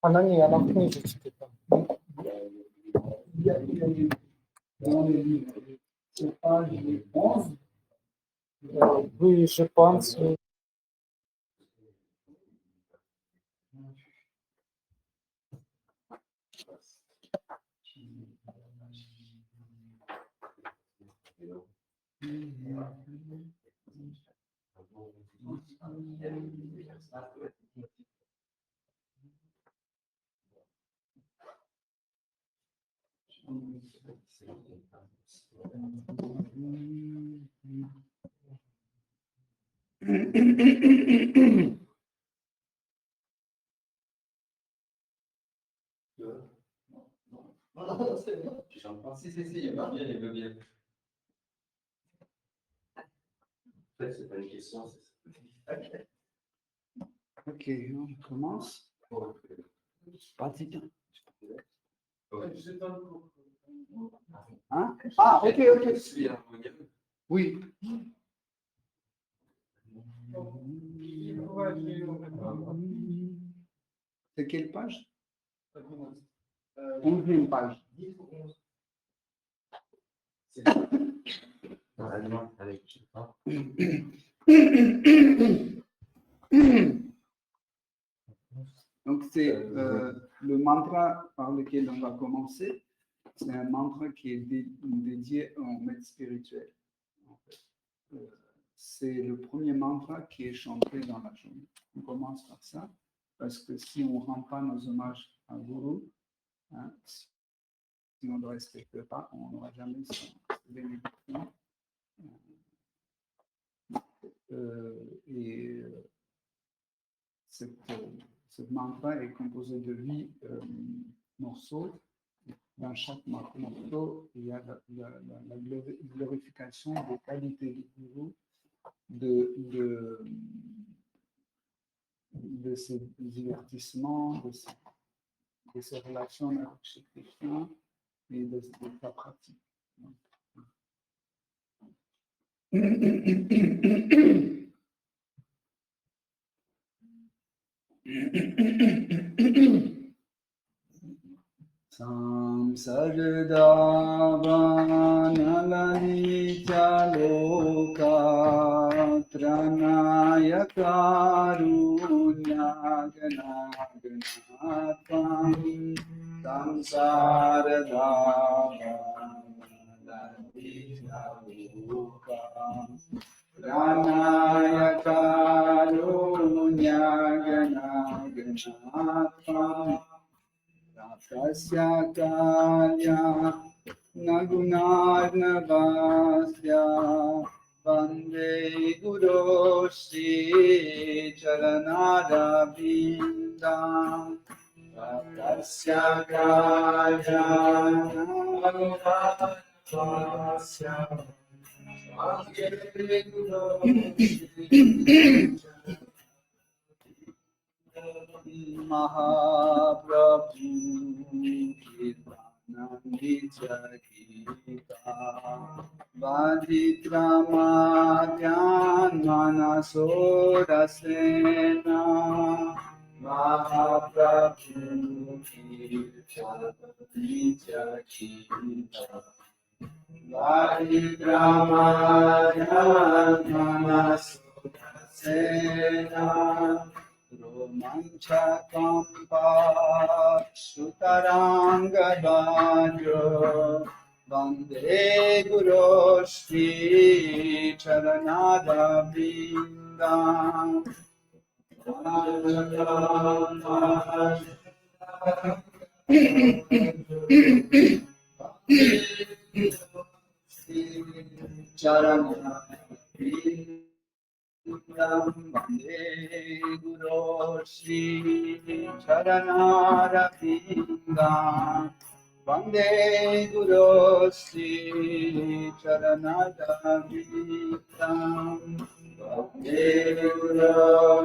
하나님 하나 보내주시겠다. Oui, je pense. Si, il va bien, il veut bien. En fait, c'est pas une question, c'est... Ok, on commence. Pratique. Hein? Ah, ok. Oui. C'est quelle page? 11e page. Donc, c'est le mantra par lequel on va commencer. C'est un mantra qui est dédié au maître spirituel. En fait. C'est le premier mantra qui est chanté dans la journée. On commence par ça, parce que si on ne rend pas nos hommages à Guru, hein, si on ne le respecte pas, on n'aura jamais son bénédiction. Cette mantra est composé de 8 morceaux. Dans chaque morceau, il y a la glorification des qualités du Guru, de ses divertissements, de ses relations avec Shri Krishna et de sa pratique. Samsardavanalita loka tranaya karunyaganaganatvam samsardavanalita loka tranaya karunyaganaganatvam Tasya kalya nagunarnavasya vande guru shri charanadabindam Tasya kalya nagunarnavasya vande guru Mahaprabhu Kirtanandita Gita Vaditramadyan Manasodasena Mahaprabhu Kirtanandita Gita Vaditramadyan Manasodasena Romanchakampa Sutarangabhajo Vande Guru Shri Charanadabindam Charanadabindam Vande Guru Shri Charanarvindam Vande Guru Shri Charanarvindam Vande Guru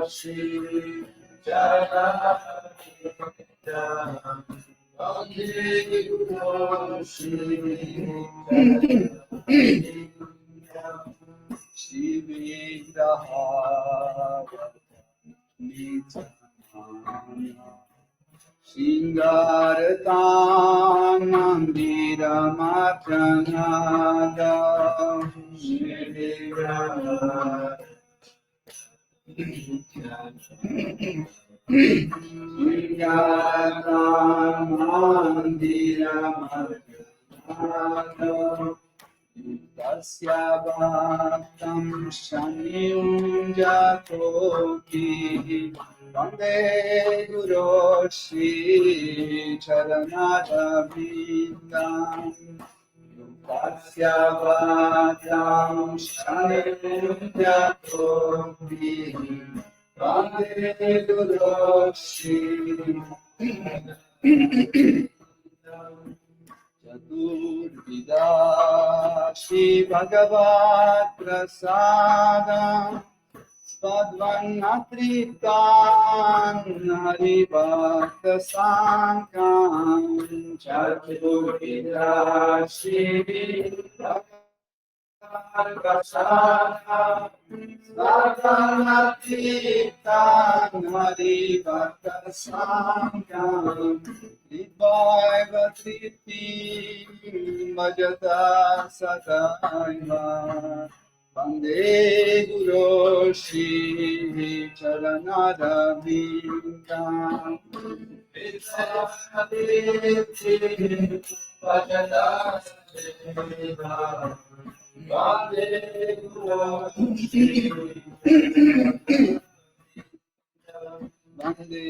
Shri Charanarvindam Vande Guru Shri Charanarvindam Shivirahaya Nityanaya Shingaratan Mandiramatranada Shivirahaya Shingaratan Mandiramatranada Tasya bhaktam shanyunjatoti Vande Guru Shri Charanarvindam Tasya bhaktam shanyunjatoti Vande Guru Shri Chaturvida Shri Bhagavad Prasada Svadvanatritan Haribhakta Sankam Chaturvida Shri Bhagavad Prasada Svadvanatritan Haribhakta Sankam Vivaiva Triti Majata Sadaiva Vande Guru Shri Charanarvindam Vivaiva Triti Majata Sadaiva Vande Guru Shri Vande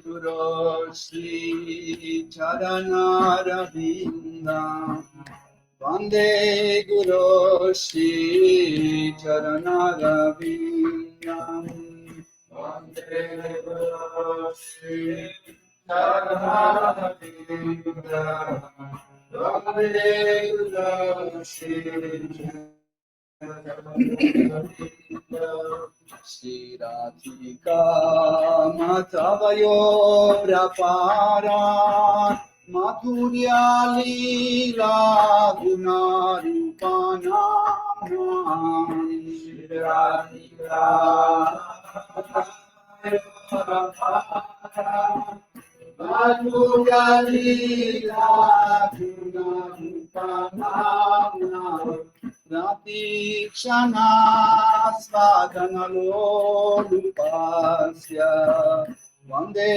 Guru Shri Charanarvindam Vande Guru Shri Charanarvindam Vande Guru Shri Charanarvindam Vande Guru Shri Shri Radhika Matavayorapara Madhurya Lila Gunarupana Shri Radhika Matavayorapara Madhurya Lila Gunarupana Ratikshana Svadanalolupasya Vande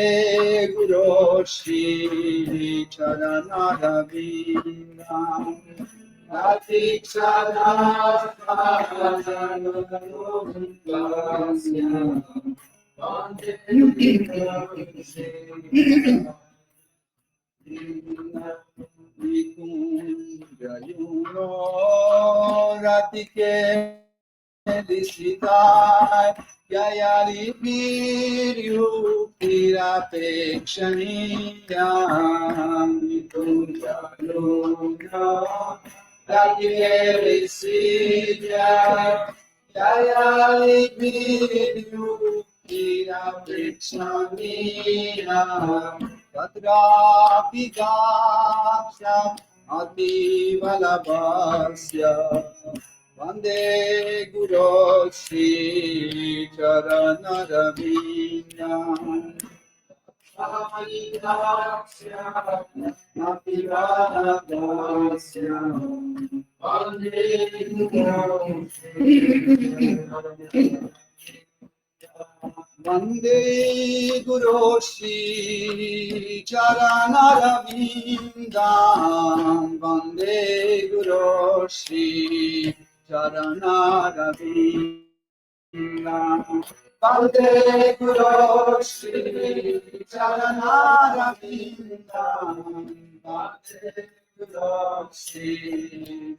Guru Shri Charanarvindam Ratikshana Svadanalolupasya Vande Guru Shri Vikunjayuno Ratike Disitai Yayali Viryu Pirapekshaniya Vikunjayuno Ratike Disitai Yayali Viryu Pirapekshaniya Tatra Vidasya Ativalabhasya Vande Guru Shri Charanarvindam Ativalabhasya Vande Guru Shri Vande Guru Shri Charanarvindam Vande Guru Shri Charanarvindam Vande Guru Shri Charanarvindam Vande Guru Shri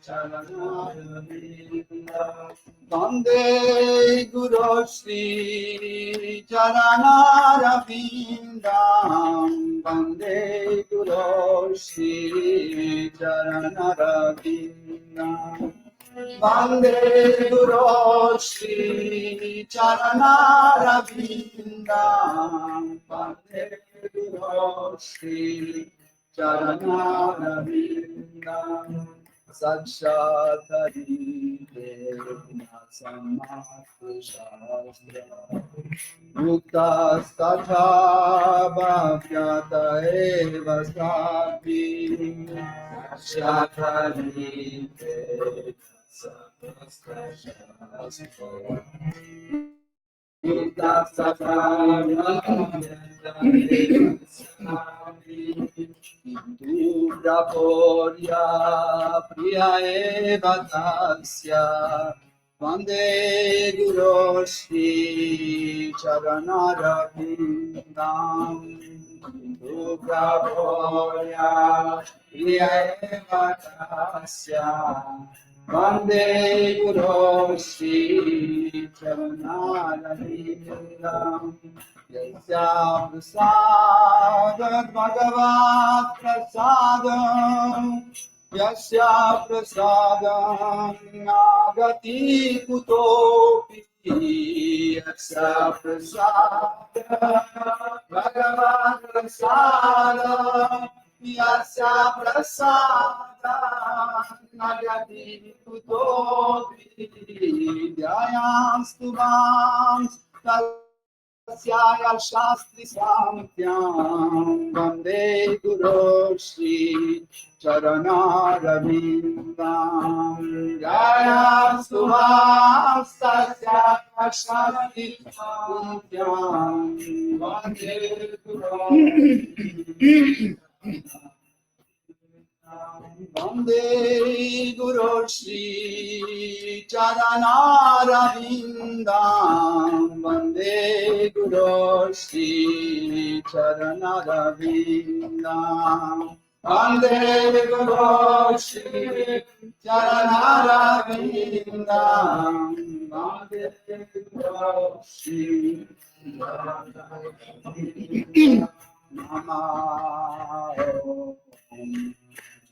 Charanarvindam Vande Guru Shri Charanarvindam. Vande Guru Shri Charanarvindam. Vande Guru Shri Charanarvindam. Vande Guru Shri Charanarvindam. Sakshatharindena Sammahashastra Muktastatha Bhavyata Eva Sapi Sakshatharindena Sammahashastra Praporya Priya Eva Tasya Vande Guru Shri Charanarvindam. Praporya Priya Eva Tasya Vande Guru Shri Charanarvindam. Yasya Prasadat Bhagavat Prasadam. Yasya Prasadam Nagati Kutopi. Yasya Prasadat Bhagavat Prasadam. Yasya Prasadam Nagati Kutopi. Dhyayastu Mam Tasyaya Shastri Samtyam. Vande Guru Shri Charanarvindam. Dhyayastu Mam Tasyaya Shastri Samtyam. Vande Guru Vande Guru Shri Charanarvindam. Vande Guru Shri Charanarvindam. Vande Guru Shri Charanarvindam. Vande Guru Shri Charanarvindam. Namo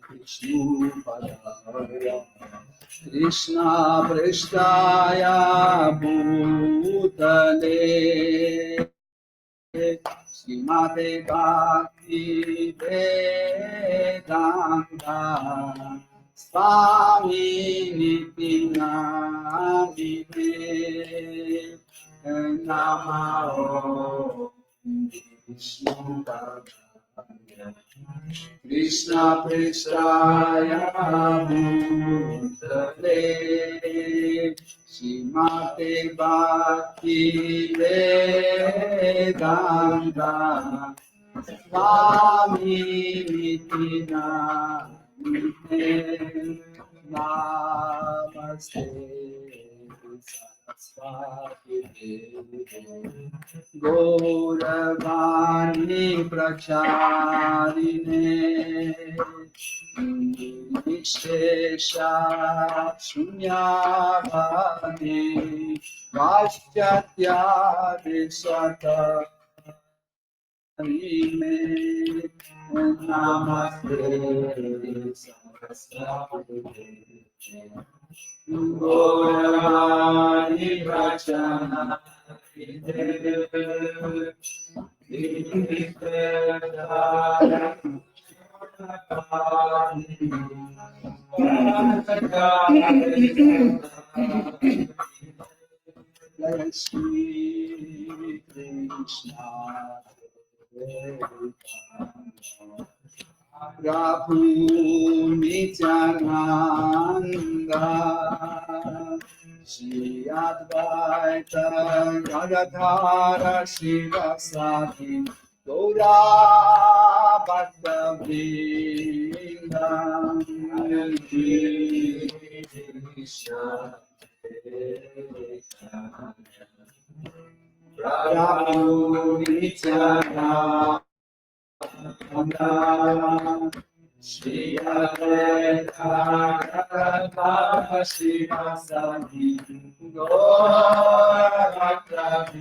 Vishnu Padaya Krishna Prasthaya Bhutale Srimate Bhakti Vedanta Swami Niti Namite Namo Vishnu Padaya Krishna Prasthaya Bhutale Srimate Bhakti Vedanta Swami Niti Namite Namaste Saraswati Gauravani Pracharine Nishesha Shunyavani Vaśyatya Vishwata Namaste Saraswati Gauravani Jai Shri Krishna Prabhu Nityananda Shri Advaita Gadadhara Shivasati Gaura Bhakta Vrinda Krishna Prabhu Nityananda Shri Advaita Shiva Sati Gaura Bhakta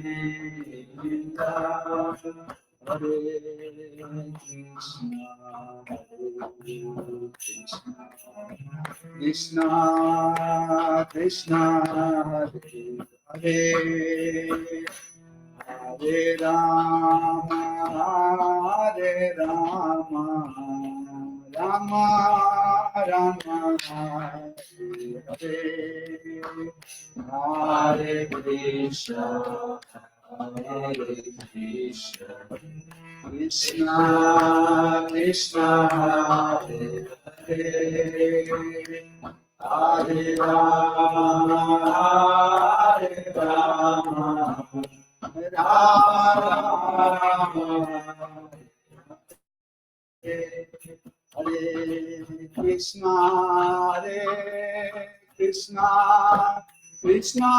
Vinda Hare Krishna Krishna Krishna Hare Hare Rama Hare Rama Rama Rama Hare Hare Krishna Hare Krishna Krishna Krishna Hare Hare Hare Rama Hare Rama Rama Hare Krishna Hare Krishna Krishna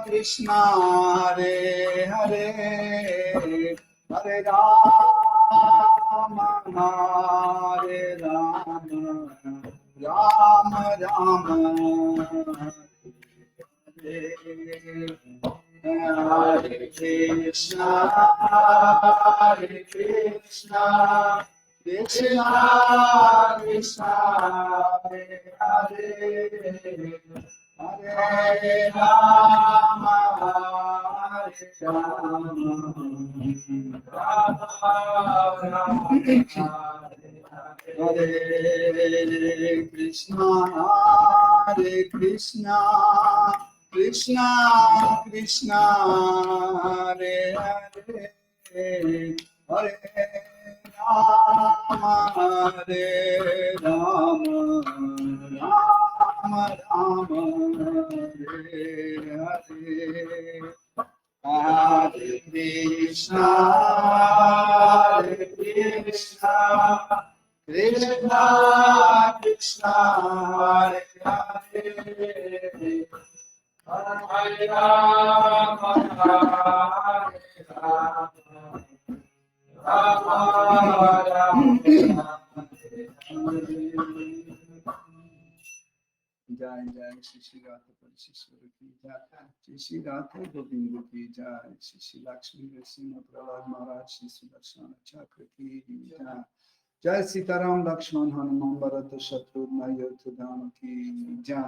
Krishna Hare Hare Hare Rama Hare Rama Rama Rama Hare Hare Krishna Hare Krishna Krishna Krishna Hare Hare Hare Rama Hare Rama Hare Krishna Hare Krishna Krishna Krishna Hare Hare Hare Rama Hare Rama Rama Rama Hare Hare Hare Krishna Hare Krishna Krishna Krishna Hare Hare Hare Rama Hare Rama जय जय श्री श्री राधा परिशिष्वर की जय श्री श्री राधा गोविंद की जय श्री श्री लक्ष्मी नरसिंह प्रहलाद महाराज श्री सुदर्शन चक्र की जय जय सीताराम लक्ष्मण हनुमान भरत शत्रुघ्न योद्धदान की जय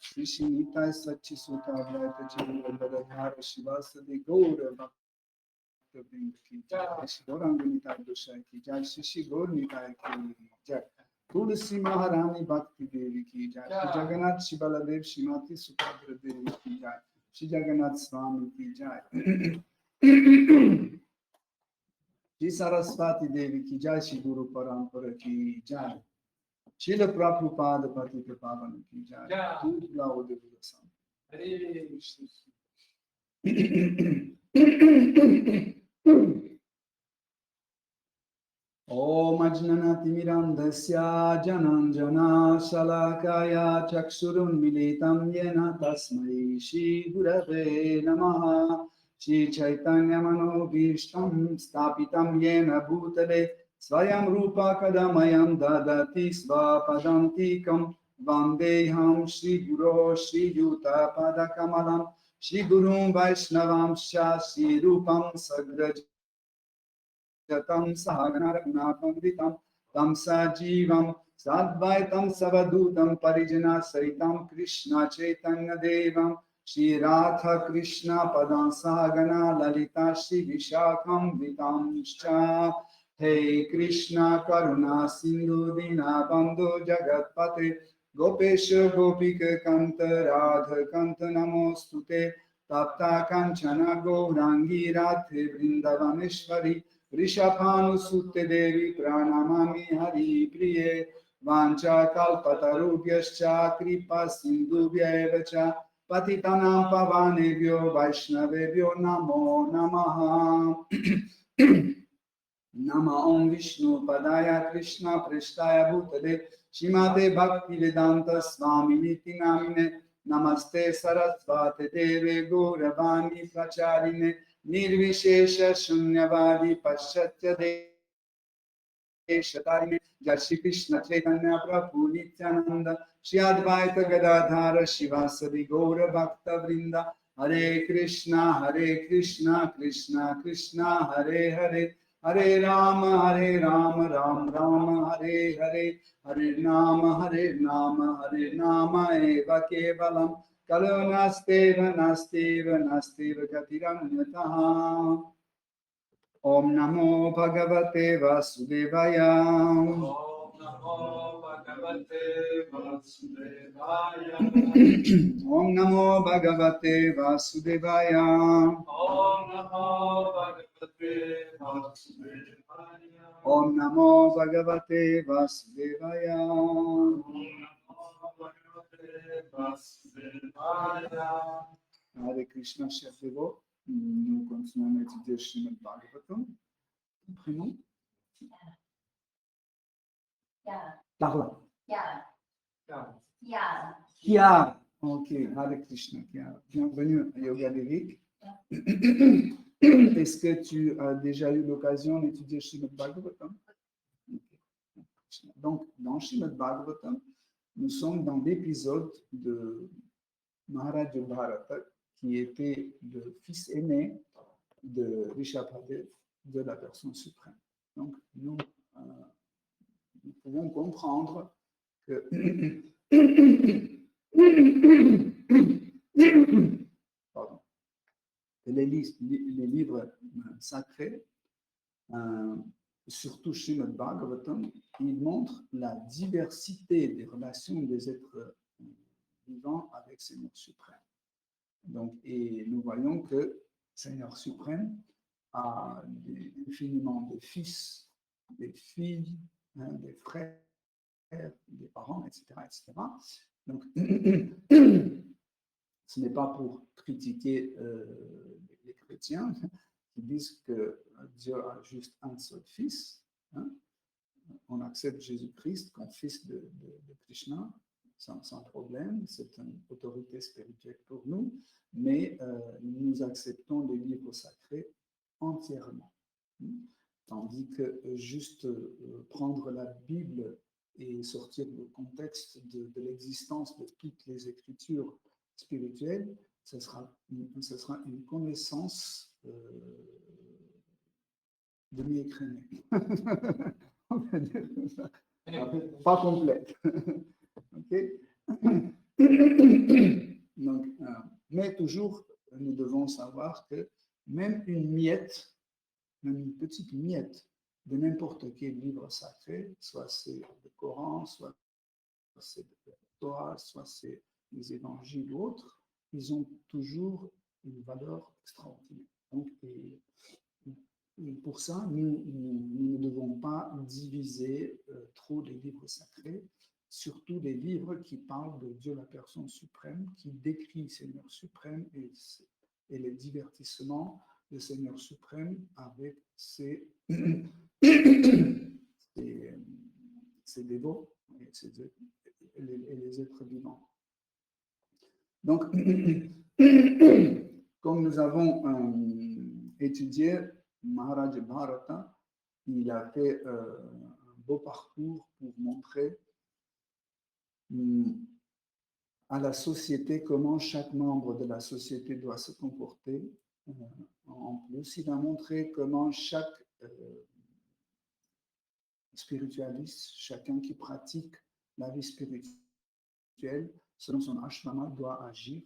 श्री श्री निताय सच्ची सुता अद्वैत चिरंधर शिवासदि गौर भक्तवृंद की जय श्री गौरांग निताय गोसाई की जय श्री श्री गौर निताय की जय तुलसी महारानी भक्ति देवी की जय श्री जगन्नाथ श्री बलदेव श्रीमती सुभद्रा देवी की जय श्री जगन्नाथ स्वामी की जय श्री सरस्वती देवी की जय श्री गुरु परंपरा की जय श्रील प्रभुपाद पतित पावन की जय दूध लाओ देवी साम हरे Om Ajnanatimirandasya Jananjana Shalakaya Chakshurunmilitam Yena Tasmai Shri Gurave Namaha Shri Chaitanya Manobhishtam Stapitam Yena Bhutale Swayam Rupa Kadamayam Dadati Svapadantikam Vandeham Shri Guru Shri Yuta Padakamalam Shri Gurum Vaishnavam Shri Rupam Sagraj Jatam Sahagana Raghunatham Tam Sajivam Sadvaitam Savadutam Parijana Saritam Krishna Chaitanya Devam Shri Radha Krishna Padam Sahagana Lalita Shri Vishakam Vitamscha Hey Krishna Karuna Sindhu Dina Bandhu Jagatpate Gopesha Gopika Kanta Radha Kanta Namostute Tapta Kanchana Gaurangi Radhe Vrindavaneshwari Rishabhanusute Devi Pranamami Hari Priye Vancha Kalpatarubhyascha Kripa Sindhubhya Evacha Patitanam Pavanebhyo Vaishnavebhyo Namo Namaha Nama Om Vishnu Padaya Krishna Prishtaya Bhutale Shrimate Bhakti Vedanta Swami Niti Namine Namaste Sarasvate Deve Gauravani Pracharine Nirvishesha Shunyavadi Paschatya Shataime, Jai Shri Krishna Chaitanya Prabhu Nityananda, Shri Advaita Gadadhara Shivasadi Gaura Bhakta Vrinda, Hare Krishna, Krishna Krishna, Hare Hare, Hare Rama, Ram Rama, Hare Hare, Hare Nama, Hare Nama, Eva Kevalam, Kalo Nasteva, Nasteva Gatiranyataha. Om Namo Bhagavate Vasudevaya. Om Namo Bhagavate Vasudevaya. Om Namo Bhagavate Vasudevaya. Om Namo Bhagavate Vasudevaya. Om Namo Bhagavate Vasudevaya. Om Namo Bhagavate Vasudevaya. Hare Krishna, cher Devo. Nous continuons à étudier Srimad Bhagavatam. Ton prénom? Yeah, Parla. yeah, Ja. yeah. Kiara. Ok, Hare Krishna, Kiara. Bienvenue à Yoga Lyrique. Est-ce que tu as déjà eu l'occasion d'étudier Srimad Bhagavatam? Ok. Donc, dans Srimad Bhagavatam, nous sommes dans l'épisode de Maharaja Bharata, qui était le fils aîné de Rishabhadev, de la personne suprême. Donc, nous pouvons comprendre que pardon, les livres sacrés, surtout Srimad Bhagavatam, ils montrent la diversité des relations des êtres vivants avec Seigneur suprême. Donc, et nous voyons que Seigneur suprême a infiniment de fils, des filles, des frères, des parents, etc. etc. Donc, ce n'est pas pour critiquer les chrétiens qui disent que Dieu a juste un seul fils. Hein. On accepte Jésus-Christ comme fils de Krishna sans problème, c'est une autorité spirituelle pour nous, mais nous acceptons les livres sacrés entièrement. Tandis que juste prendre la Bible et sortir le contexte de l'existence de toutes les écritures spirituelles, ce sera une connaissance demi-écrémée. On va dire ça. Pas complète. Okay? Donc, mais toujours, nous devons savoir que même une miette, même une petite miette de n'importe quel livre sacré, soit c'est le Coran, soit c'est la Torah, soit c'est les évangiles ou autres, ils ont toujours une valeur extraordinaire. Donc, et pour ça, nous ne devons pas diviser trop les livres sacrés, surtout les livres qui parlent de Dieu, la personne suprême, qui décrit Seigneur suprême et les divertissements de Seigneur suprême avec ses dévots et les êtres vivants. Donc, comme nous avons étudié Maharaja Bharata, il a fait un beau parcours pour montrer à la société comment chaque membre de la société doit se comporter. En plus, il a montré comment chaque spiritualiste, chacun qui pratique la vie spirituelle, selon son ashrama, doit agir.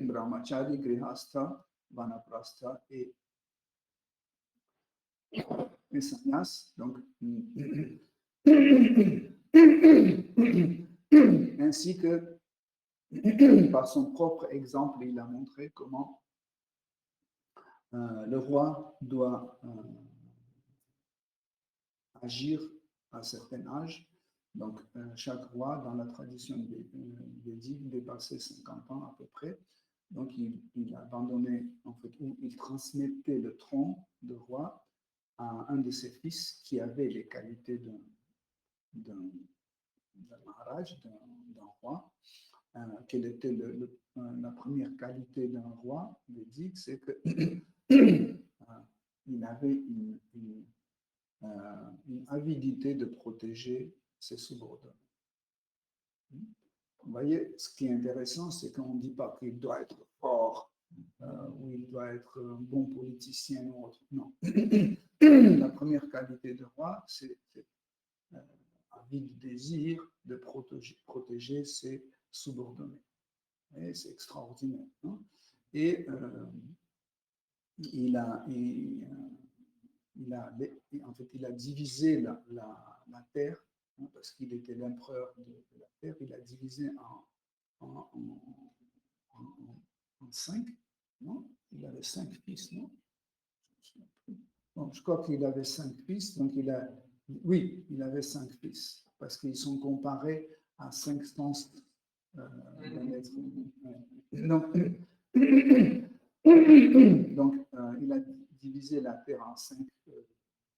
Brahmachari, Grihastha, Vanaprastha et sannyas. Donc, ainsi que par son propre exemple, il a montré comment le roi doit agir à un certain âge. Donc, chaque roi, dans la tradition védique, dépassait 50 ans à peu près. Donc, il a abandonné, en fait, ou il transmettait le trône de roi à un de ses fils qui avait les qualités d'un maharaj, d'un roi. Quelle était la première qualité d'un roi védique? C'est qu'il avait une avidité de protéger ses subordonnés. Vous voyez, ce qui est intéressant, c'est qu'on ne dit pas qu'il doit être fort ou il doit être un bon politicien ou autre. Non. La première qualité de roi, c'est un vide désir de protéger ses subordonnés. Et c'est extraordinaire. Hein? Et en fait, il a divisé la terre, hein, parce qu'il était l'empereur de la terre, il a divisé en 5, non? Il avait 5 fils, non? Bon, je crois qu'il avait 5 fils, donc oui, il avait 5 fils, parce qu'ils sont comparés à 5 stances d'un être humain. Donc, il a divisé la terre en 5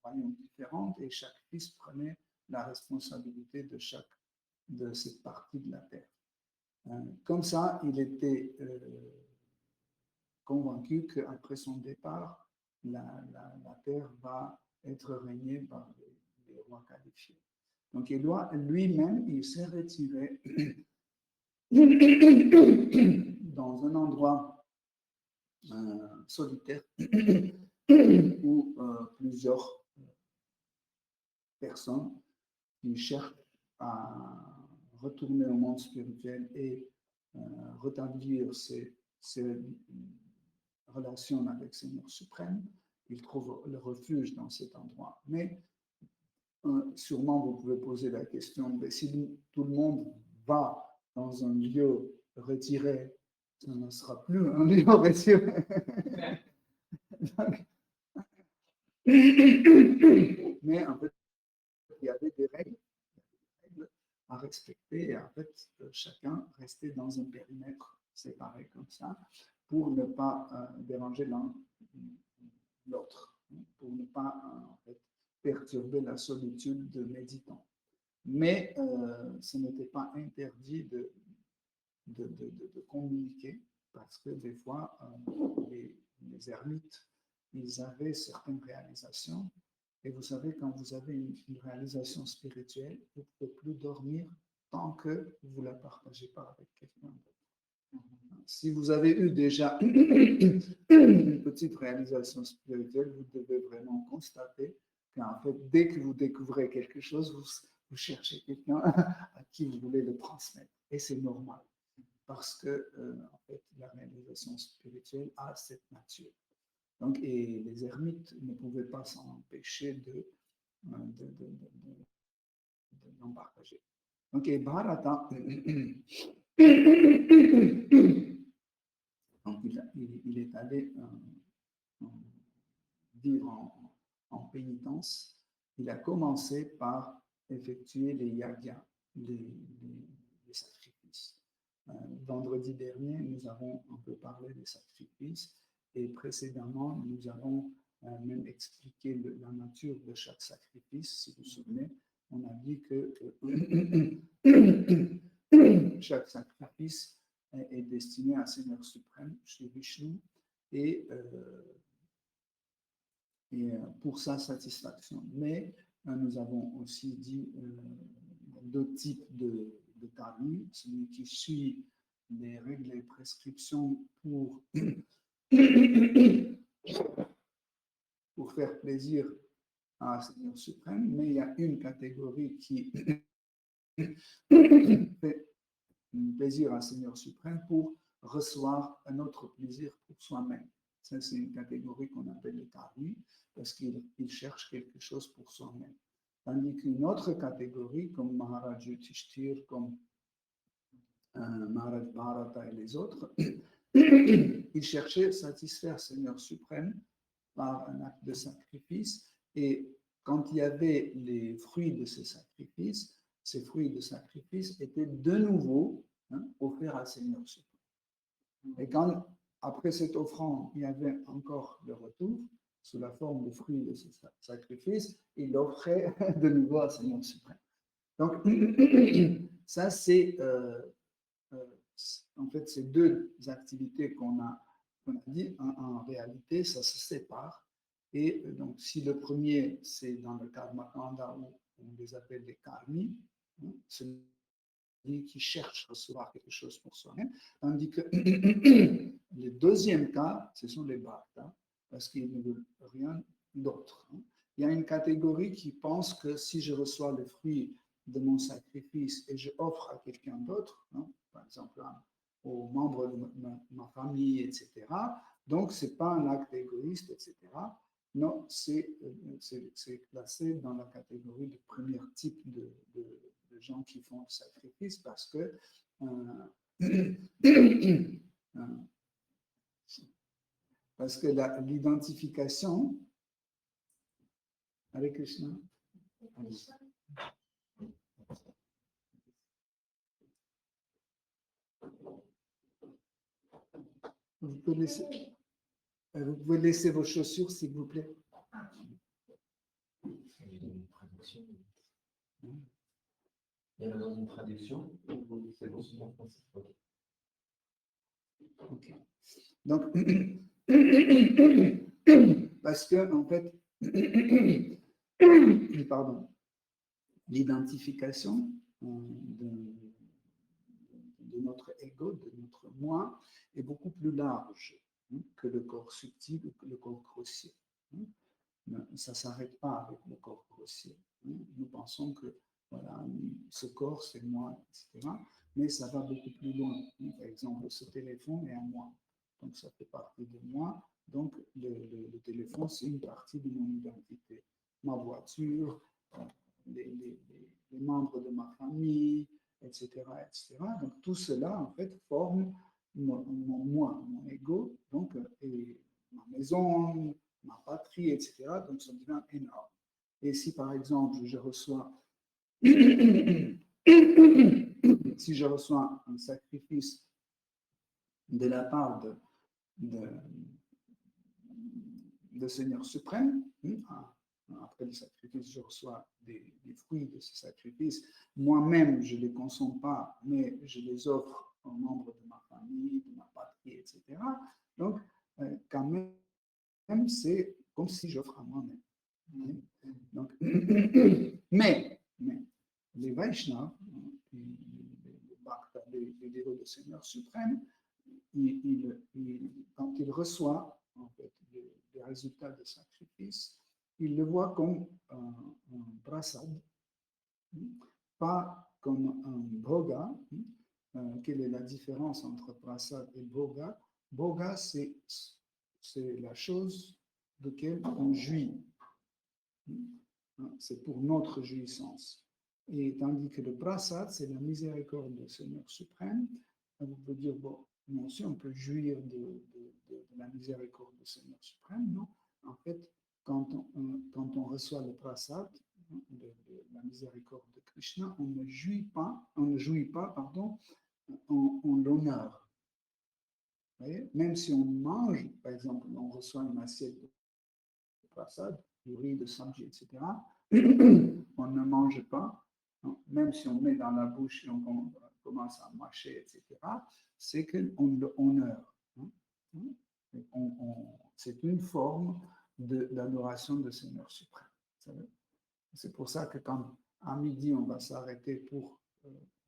royaumes différents et chaque fils prenait la responsabilité de chaque de cette partie de la terre. Comme ça, il était convaincu qu'après son départ, la terre va être régnée par les rois qualifiés. Donc, lui-même, il s'est retiré dans un endroit solitaire où plusieurs personnes qui cherchent à retourner au monde spirituel et rétablir ses relations avec le Seigneur suprême, ils trouvent le refuge dans cet endroit. Mais sûrement, vous pouvez poser la question, mais si tout le monde va dans un lieu retiré, ça ne sera plus un lieu retiré. Mais en fait, il y avait des règles à respecter et en fait, chacun restait dans un périmètre séparé comme ça pour ne pas déranger l'un l'autre, pour ne pas en fait, perturber la solitude de méditants. Mais ce n'était pas interdit de communiquer parce que des fois, les ermites, ils avaient certaines réalisations. Et vous savez, quand vous avez une réalisation spirituelle, vous ne pouvez plus dormir tant que vous ne la partagez pas avec quelqu'un d'autre. Si vous avez eu déjà une petite réalisation spirituelle, vous devez vraiment constater qu'en fait, dès que vous découvrez quelque chose, vous cherchez quelqu'un à qui vous voulez le transmettre. Et c'est normal, parce que en fait, la réalisation spirituelle a cette nature. Donc, et les ermites ne pouvaient pas s'en empêcher d'en partager. Donc, et Bharata, donc il est allé vivre en pénitence. Il a commencé par effectuer les yagyas, les sacrifices. Vendredi dernier, nous avons un peu parlé des sacrifices. Et précédemment, nous avons même expliqué la nature de chaque sacrifice. Si vous vous souvenez, on a dit que chaque sacrifice est destiné à Seigneur suprême, chez Vishnu, et pour sa satisfaction. Mais nous avons aussi dit deux types de karmi, celui qui suit les règles et prescriptions pour faire plaisir à Seigneur suprême, mais il y a une catégorie qui fait plaisir à Seigneur suprême pour recevoir un autre plaisir pour soi-même. Ça, c'est une catégorie qu'on appelle le karmi, parce qu'il cherche quelque chose pour soi-même. Tandis qu'une autre catégorie, comme Maharaj Yudhishthir, comme Maharaj Bharata et les autres, ils cherchaient à satisfaire Seigneur suprême par un acte de sacrifice, et quand il y avait les fruits de ces sacrifices étaient de nouveau offerts à Seigneur suprême. Et quand, après cette offrande, il y avait encore le retour, sous la forme de fruits de ce sacrifice, il l'offrait de nouveau à Seigneur suprême. Donc, ça, c'est en fait ces deux activités qu'on a dit, en réalité, ça se sépare. Et donc, si le premier, c'est dans le karma kanda, où on les appelle les karmis, celui qui cherche à recevoir quelque chose pour soi-même, tandis que le deuxième cas, ce sont les bhaktas, parce qu'ils ne veulent rien d'autre. Il y a une catégorie qui pense que si je reçois le fruit de mon sacrifice et je offre à quelqu'un d'autre, par exemple aux membres de ma famille, etc., donc ce n'est pas un acte égoïste, etc. Non, c'est classé dans la catégorie de premier type de gens qui font le sacrifice parce que l'identification avec Krishna. Vous pouvez laisser vos chaussures, s'il vous plaît. Il y a dans une traduction, c'est bon, c'est en français. Ok. Donc, parce que, en fait, pardon, l'identification de notre ego, de notre moi, est beaucoup plus large que le corps subtil ou que le corps grossier. Ça ne s'arrête pas avec le corps grossier. Nous pensons que voilà, ce corps, c'est moi, etc. Mais ça va beaucoup plus loin. Par exemple, ce téléphone est à moi. Donc, ça fait partie de moi. Donc, le téléphone, c'est une partie de mon identité. Ma voiture, les membres de ma famille, etc., etc. Donc, tout cela, en fait, forme mon moi, mon ego, donc, et ma maison, ma patrie, etc. Donc, ça devient énorme. Et si, par exemple, je reçois un sacrifice de la part de Seigneur suprême, après le sacrifice, je reçois des fruits de ce sacrifice. Moi-même, je ne les consomme pas, mais je les offre aux membres de ma famille, de ma patrie, etc. Donc, quand même, c'est comme si j'offre à moi-même. Donc, mais les Vaishnavas, les dévots du Seigneur suprême, quand ils reçoivent en fait, les résultats de sacrifice, ils le voient comme un prasad, pas comme un bhoga. Quelle est la différence entre prasad et bhoga? Bhoga, c'est la chose de laquelle on jouit. C'est pour notre jouissance. Et tandis que le prasad, c'est la miséricorde du Seigneur suprême. Vous pouvez dire, bon, nous aussi, on peut jouir de la miséricorde du Seigneur suprême. Non, en fait, quand on reçoit le prasad, de la miséricorde de Krishna, on ne jouit pas en l'honneur. Même si on mange, par exemple, on reçoit une assiette de prasad, du riz, de sabji, etc., on ne mange pas, même si on met dans la bouche et on commence à mâcher, etc., c'est qu'on le honore. C'est une forme d'adoration de Seigneur suprême. C'est pour ça que quand à midi, on va s'arrêter pour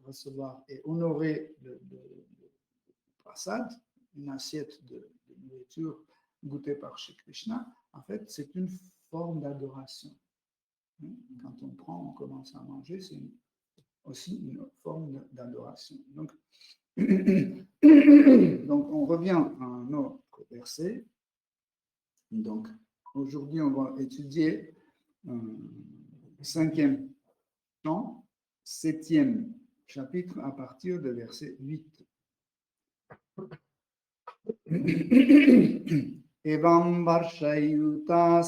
recevoir et honorer le prasad, une assiette de nourriture goûtée par Shri Krishna, en fait, c'est une forme d'adoration. Quand on prend, on commence à manger, c'est aussi une forme d'adoration. Donc, on revient à notre verset. Donc, aujourd'hui, on va étudier 5e chant, 7e chapitre à partir de verset 8. Evam varshayuta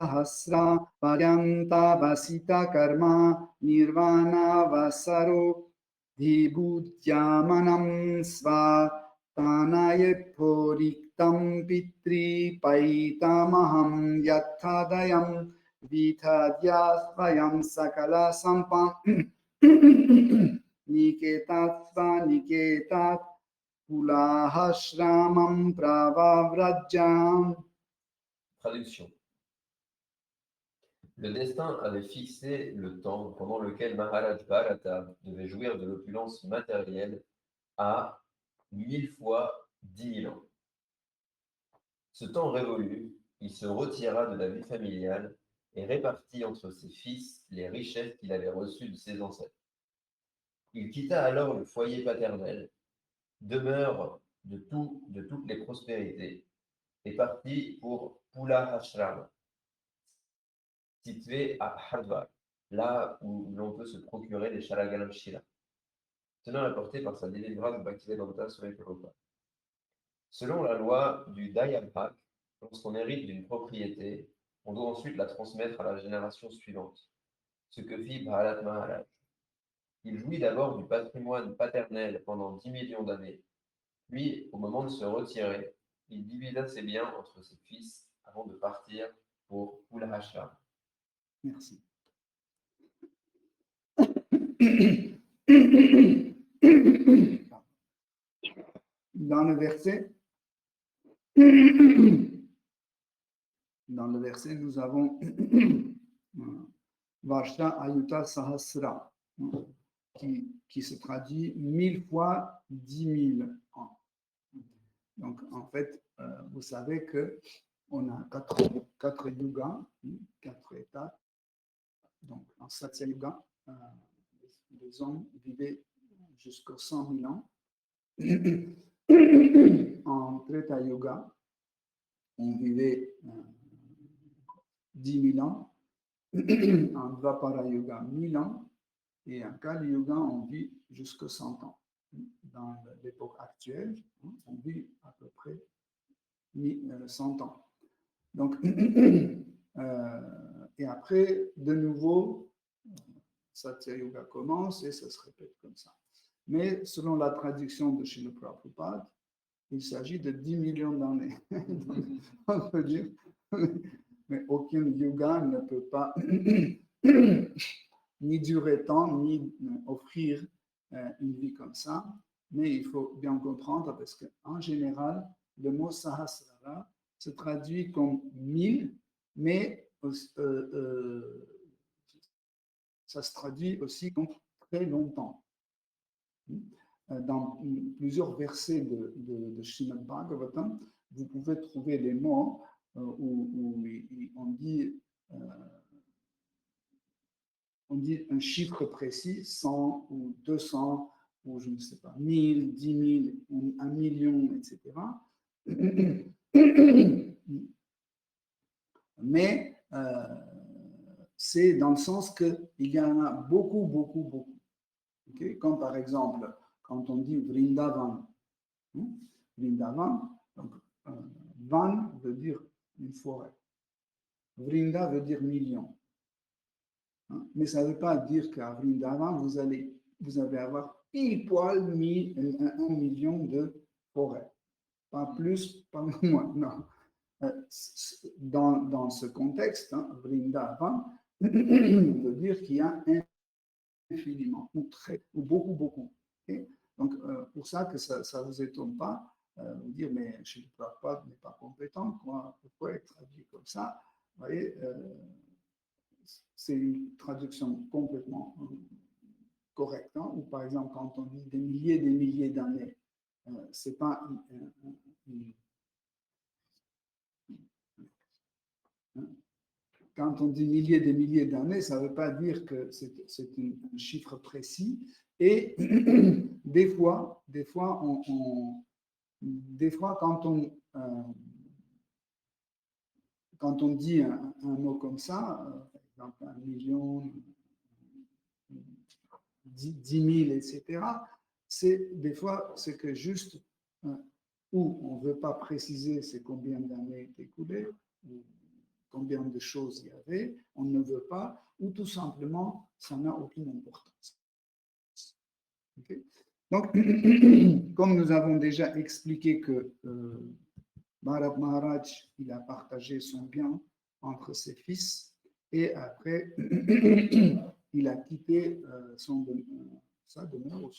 sahasra paryanta vasita karma nirvana vasaro dhibhutyamanam sva tanaye poriktam pitri paitamaham yathadayam vithadyasvayam sakala sampam niketat niketat Pulahashramam pravavrajam Traduction. Le destin avait fixé le temps pendant lequel Maharaj Bharata devait jouir de l'opulence matérielle à 1000 fois 10 000 ans. Ce temps révolu, il se retira de la vie familiale et répartit entre ses fils les richesses qu'il avait reçues de ses ancêtres. Il quitta alors le foyer paternel, demeure de toutes les prospérités, et partit pour Pula Ashram, situé à Hardwar, là où l'on peut se procurer les Shalagalam Shila, tenant apporté par sa délivrance Bhaktivedanta Swami Prabhupada. Selon la loi du Dayabhak, lorsqu'on hérite d'une propriété, on doit ensuite la transmettre à la génération suivante, ce que fit Bharat Maharaj. Il jouit d'abord du patrimoine paternel pendant 10 millions d'années, puis, au moment de se retirer, il divisa ses biens entre ses fils avant de partir pour Pulahashram. Merci. Dans le verset, nous avons Varsha Ayuta Sahasra, qui se traduit 1000 fois 10 000 ans. Donc, en fait, vous savez qu'on a quatre yugas, 4 états. Donc, en Satya Yuga, les hommes vivaient jusqu'à 100 000 ans. En Treta Yuga, on vivait 10 000 ans. En Dvapara Yuga, 1000 ans. Et en Kali Yuga, on vit jusqu'à 100 ans. Dans l'époque actuelle, on vit à peu près 100 ans. Donc, et après, de nouveau, Satya Yuga commence et ça se répète comme ça. Mais selon la traduction de Srila Prabhupada, il s'agit de 10 millions d'années. On peut dire, mais aucun yuga ne peut pas ni durer tant, ni offrir une vie comme ça. Mais il faut bien comprendre parce qu'en général, le mot Sahasrara se traduit comme 1000, mais ça se traduit aussi comme très longtemps. Dans plusieurs versets de Srimad Bhagavatam, vous pouvez trouver les mots où on dit un chiffre précis, 100 ou 200, ou je ne sais pas, 1000, 10 000, 1 million, etc. Mais c'est dans le sens qu'il y en a beaucoup, beaucoup, beaucoup. Okay? Comme par exemple, quand on dit Vrindavan, Vrindavan, donc Van veut dire une forêt. Vrinda veut dire million. Mais ça ne veut pas dire qu'à Vrindavan, vous allez avoir pile poil 1 million de forêts. Pas plus, pas moins, non. Dans ce contexte, Vrindavan veut dire qu'il y a infiniment, ou beaucoup, beaucoup. Okay? Donc, pour ça que ça ne vous étonne pas, vous dire, mais je ne crois pas, n'est pas compétent, pourquoi être traduit comme ça? Vous voyez, c'est une traduction complètement correcte. Hein? Ou par exemple, quand on dit des milliers d'années, c'est pas quand on dit des milliers d'années, ça ne veut pas dire que c'est un chiffre précis. Et des fois, quand on dit un mot comme ça, par exemple 1 million, 10 000, etc., des fois, c'est que juste, ou on ne veut pas préciser c'est combien d'années écoulées, ou combien de choses il y avait, on ne veut pas, ou tout simplement, ça n'a aucune importance. Okay? Donc, comme nous avons déjà expliqué que Bharat Maharaj, il a partagé son bien entre ses fils, et après, il a quitté sa demeure,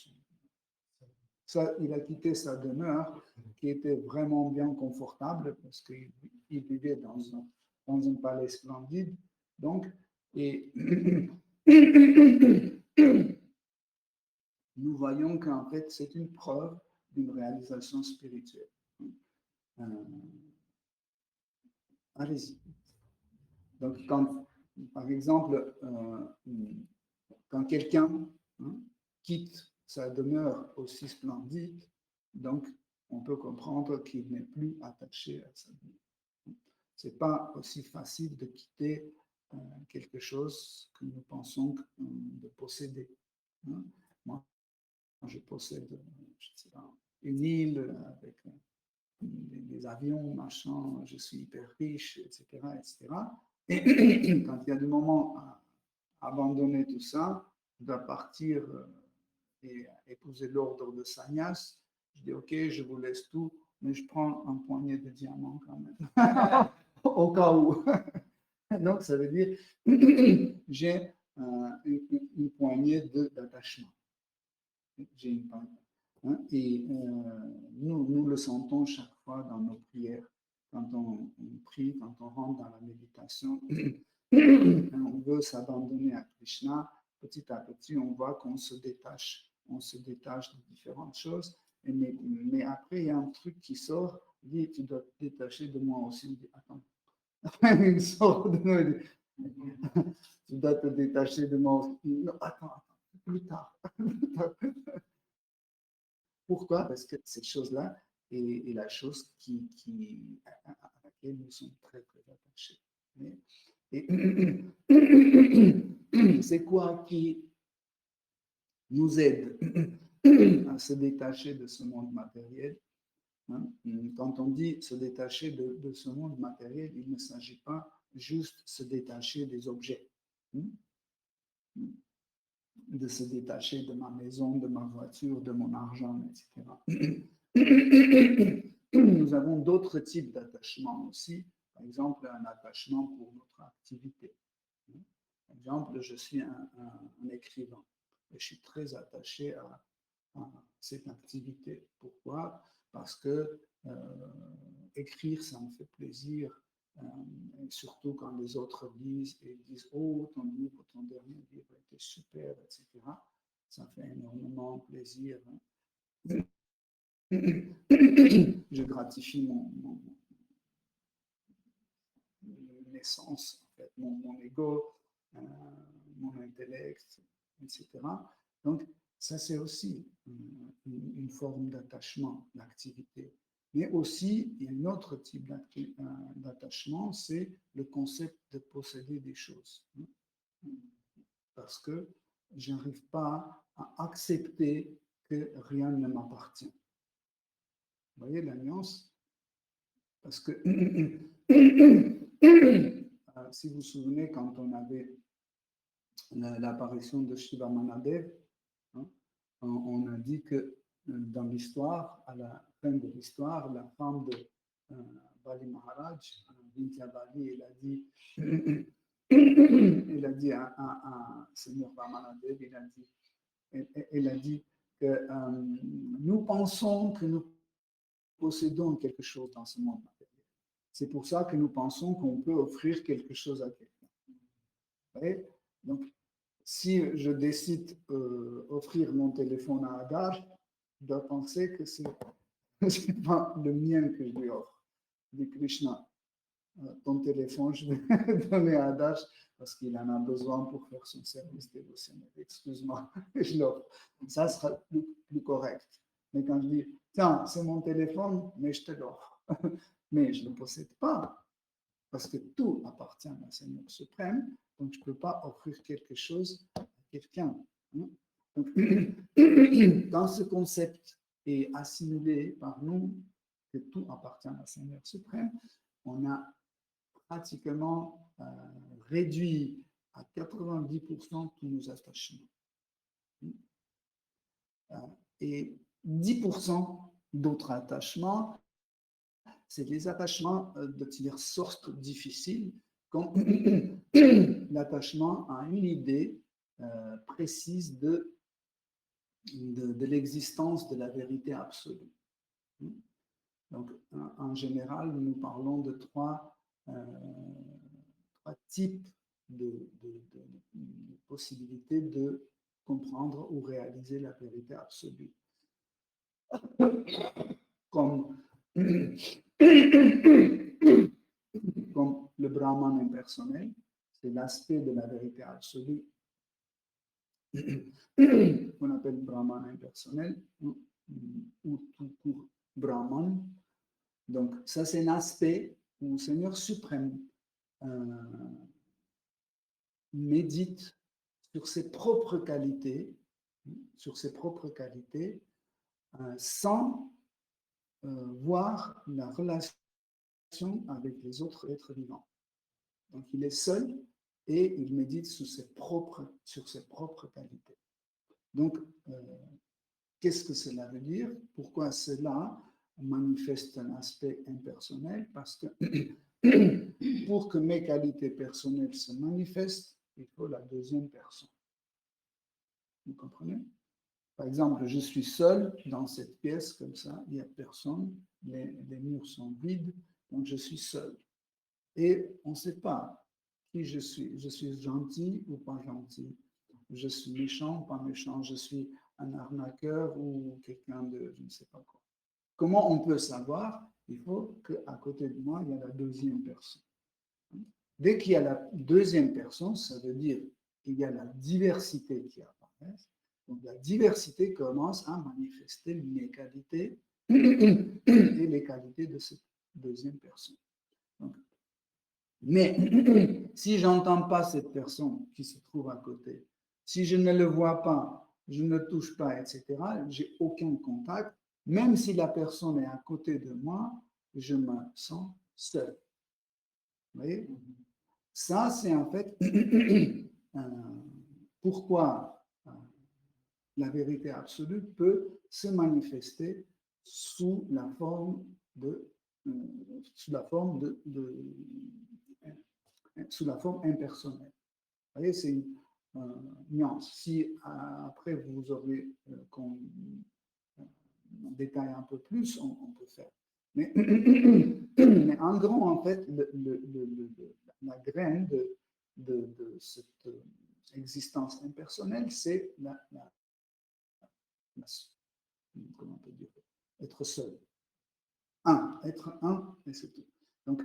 Ça, il a quitté sa demeure qui était vraiment bien confortable parce qu'il vivait dans un palais splendide. Donc, et nous voyons qu'en fait, c'est une preuve d'une réalisation spirituelle. Allez-y. Donc, par exemple, quand quelqu'un quitte sa demeure aussi splendide, donc on peut comprendre qu'il n'est plus attaché à sa vie. Ce n'est pas aussi facile de quitter quelque chose que nous pensons de posséder. Moi, je possède, je sais pas, une île avec des avions, machin, je suis hyper riche, etc., etc. Et quand il y a du moment à abandonner tout ça, je dois partir et épouser l'ordre de Sagnas. Je dis, OK, je vous laisse tout, mais je prends un poignet de diamants quand même, au cas où. Donc, ça veut dire, j'ai une poignée d'attachement. J'ai une poignée. Et nous le sentons chaque fois dans nos prières, quand on prie, quand on rentre dans la méditation, on veut s'abandonner à Krishna, petit à petit, on voit qu'on se détache de différentes choses, mais après, il y a un truc qui sort, il dit, tu dois te détacher de moi aussi. On dit, attends, il sort de nous, tu dois te détacher de moi aussi. Non, attends, plus tard. Pourquoi? Parce que cette chose-là est la chose à laquelle nous sommes très, très attachés. Et c'est quoi qui nous aide à se détacher de ce monde matériel? Quand on dit se détacher de ce monde matériel, il ne s'agit pas juste se détacher des objets, de se détacher de ma maison, de ma voiture, de mon argent, etc. Nous avons d'autres types d'attachements aussi. Par exemple, un attachement pour notre activité. Par exemple, je suis un écrivain et je suis très attaché à cette activité. Pourquoi? Parce que écrire, ça me fait plaisir. Et surtout quand les autres lisent et disent oh, ton livre, ton dernier livre était super, etc. Ça fait énormément plaisir. Je gratifie mon essence, en fait, mon ego, mon intellect, etc. Donc, ça, c'est aussi une forme d'attachement, d'activité. Mais aussi, il y a un autre type d'attachement, c'est le concept de posséder des choses. Parce que je n'arrive pas à accepter que rien ne m'appartient. Vous voyez la nuance? Parce que si vous vous souvenez, quand on avait l'apparition de Shiva Manadev, on a dit que dans l'histoire, à la fin de l'histoire, la femme de Bali Maharaj, Vindhya Bali, elle a dit à Seigneur Vamanadev, elle a dit que nous pensons que nous possédons quelque chose dans ce monde matériel. C'est pour ça que nous pensons qu'on peut offrir quelque chose à quelqu'un. Donc, si je décide d'offrir mon téléphone à Adar, je dois penser que ce n'est pas le mien que je lui offre. Dit Krishna, ton téléphone, je vais donner à Adar parce qu'il en a besoin pour faire son service dévotionnel. Excuse-moi, je l'offre. Ça sera plus correct. Mais quand je dis, tiens, c'est mon téléphone, mais je te l'offre. Mais je ne le possède pas parce que tout appartient à Seigneur suprême. Donc, je ne peux pas offrir quelque chose à quelqu'un. Donc, quand ce concept est assimilé par nous, que tout appartient à Seigneur suprême, on a pratiquement réduit à 90% tous nos attachements. Et 10% d'autres attachements, c'est des attachements de diverses sortes difficiles, comme l'attachement à une idée précise de de l'existence de la vérité absolue. Donc, en général, nous parlons de trois types de possibilités de comprendre ou réaliser la vérité absolue. Comme le Brahman impersonnel, c'est l'aspect de la vérité absolue qu'on appelle Brahman impersonnel ou tout court Brahman. Donc, ça, c'est un aspect où le Seigneur suprême médite sur ses propres qualités, sans voir la relation avec les autres êtres vivants. Donc, il est seul et il médite sur ses propres qualités. Donc, qu'est-ce que cela veut dire? Pourquoi cela manifeste un aspect impersonnel? Parce que pour que mes qualités personnelles se manifestent, il faut la deuxième personne. Vous comprenez? Par exemple, je suis seul dans cette pièce, comme ça, il n'y a personne, les murs sont vides, donc je suis seul. Et on ne sait pas qui je suis. Je suis gentil ou pas gentil. Je suis méchant ou pas méchant. Je suis un arnaqueur ou quelqu'un de je ne sais pas quoi. Comment on peut savoir? Il faut qu'à côté de moi, il y a la deuxième personne. Dès qu'il y a la deuxième personne, ça veut dire qu'il y a la diversité qui apparaît. Donc la diversité commence à manifester mes qualités et les qualités de cette deuxième personne. Donc, mais si je n'entends pas cette personne qui se trouve à côté, si je ne le vois pas, je ne touche pas, etc., j'ai aucun contact, même si la personne est à côté de moi, je me sens seul. Vous voyez? Ça, c'est en fait pourquoi la vérité absolue peut se manifester sous la forme impersonnelle. Vous voyez, c'est une nuance. Si après vous aurez qu'on détaille un peu plus, on peut faire. Mais en gros, en fait, la graine de cette existence impersonnelle, c'est comment on peut dire, être seul. Être un, et c'est tout. Donc,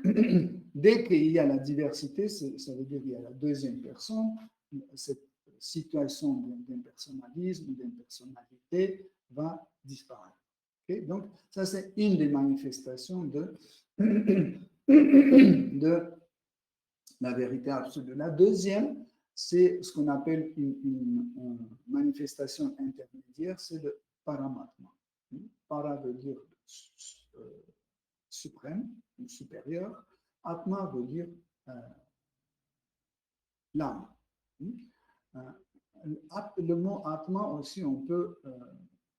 dès qu'il y a la diversité, ça veut dire qu'il y a la deuxième personne, cette situation d'impersonnalisme, d'impersonnalité va disparaître. Okay? Donc, ça, c'est une des manifestations de la vérité absolue. La deuxième, c'est ce qu'on appelle une manifestation intermédiaire, c'est le paramatma. Para veut dire suprême ou supérieur. Atma veut dire l'âme. Le mot Atma aussi, on peut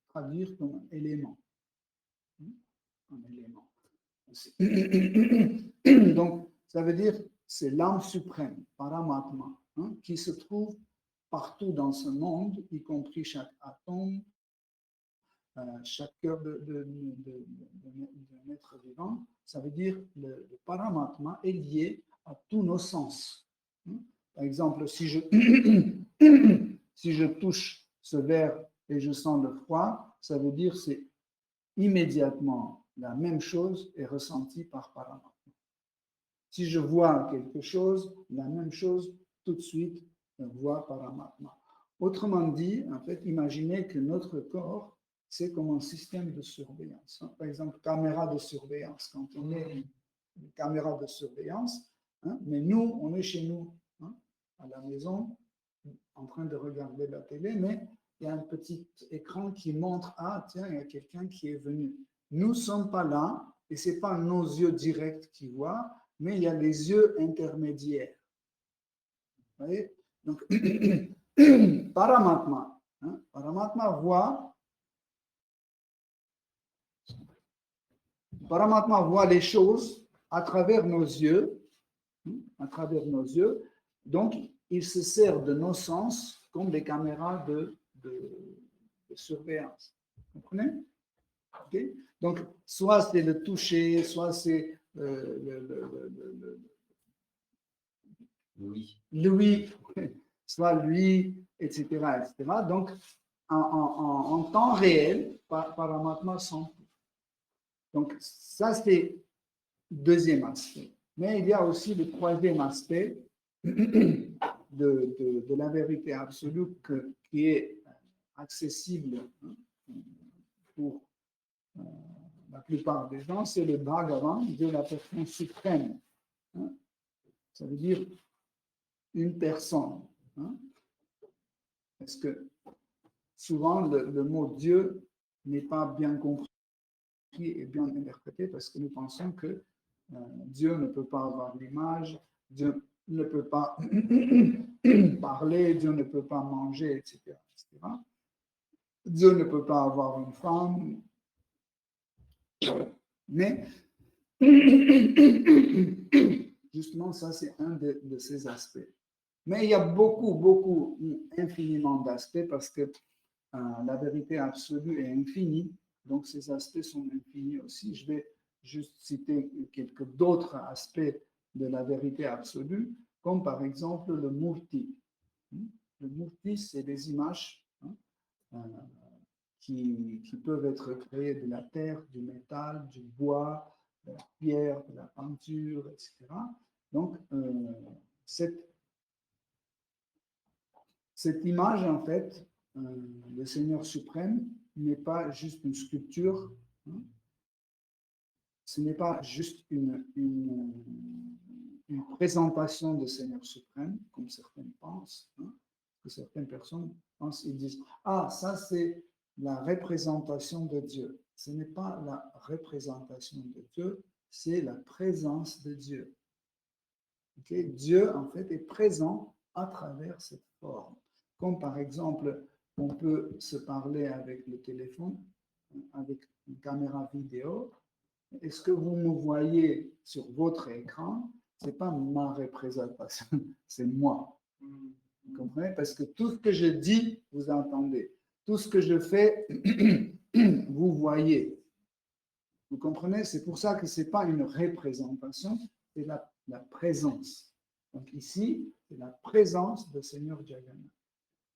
traduire comme un élément. Un élément. Donc, ça veut dire c'est l'âme suprême, Paramatma, qui se trouve partout dans ce monde, y compris chaque atome, chaque cœur d'un être vivant. Ça veut dire le Paramatma est lié à tous nos sens. Par exemple, si je touche ce verre et je sens le froid, ça veut dire que c'est immédiatement la même chose est ressentie par Paramatma. Si je vois quelque chose, la même chose, tout de suite, on voit Paramatma. Autrement dit, en fait, imaginez que notre corps, c'est comme un système de surveillance. Par exemple, caméra de surveillance. Quand on est une caméra de surveillance, mais nous, on est chez nous, à la maison, en train de regarder la télé, mais il y a un petit écran qui montre, ah tiens, il y a quelqu'un qui est venu. Nous ne sommes pas là, et ce n'est pas nos yeux directs qui voient, mais il y a les yeux intermédiaires. Vous voyez? Donc, Paramatma. Paramatma voit les choses à travers nos yeux. Donc, il se sert de nos sens comme des caméras de surveillance. Vous comprenez? Ok. Donc, soit c'est le toucher, soit c'est lui, soit lui, etc., etc. Donc, en temps réel, paramatma sans. Donc, ça, c'est le deuxième aspect. Mais il y a aussi le troisième aspect de la vérité absolue qui est accessible pour la plupart des gens, c'est le Bhagavan de la personne suprême. Ça veut dire une personne. Parce que souvent, le mot Dieu n'est pas bien compris et bien interprété parce que nous pensons que Dieu ne peut pas avoir l'image, Dieu ne peut pas parler, Dieu ne peut pas manger, etc., etc. Dieu ne peut pas avoir une femme. Mais justement, ça, c'est un de ces aspects. Mais il y a beaucoup, infiniment d'aspects parce que la vérité absolue est infinie. Donc, ces aspects sont infinis aussi. Je vais juste citer quelques d'autres aspects de la vérité absolue, comme par exemple le murti. Le murti, c'est des images qui peuvent être créées de la terre, du métal, du bois, de la pierre, de la peinture, etc. Donc, cette image, en fait, le Seigneur suprême n'est pas juste une sculpture, ce n'est pas juste une présentation de Seigneur suprême, comme certaines pensent, que certaines personnes pensent, ils disent, ah, ça c'est la représentation de Dieu. Ce n'est pas la représentation de Dieu, c'est la présence de Dieu. Okay? Dieu, en fait, est présent à travers cette forme. Comme par exemple, on peut se parler avec le téléphone, avec une caméra vidéo. Est-ce que vous me voyez sur votre écran? Ce n'est pas ma représentation, c'est moi. Vous comprenez? Parce que tout ce que je dis, vous entendez. Tout ce que je fais, vous voyez. Vous comprenez? C'est pour ça que ce n'est pas une représentation, c'est la présence. Donc ici, c'est la présence de Seigneur Jagannath.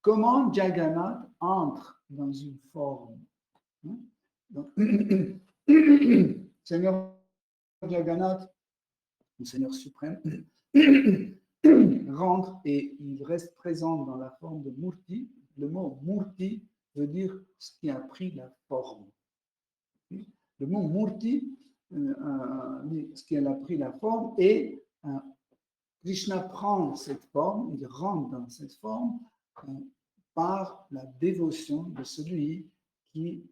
Comment Jagannath entre dans une forme? Donc, Seigneur Jagannath, le Seigneur suprême, rentre et il reste présent dans la forme de Murti. Le mot Murti veut dire ce qui a pris la forme. Le mot Murti, ce qui a pris la forme, et Krishna prend cette forme, il rentre dans cette forme par la dévotion de celui qui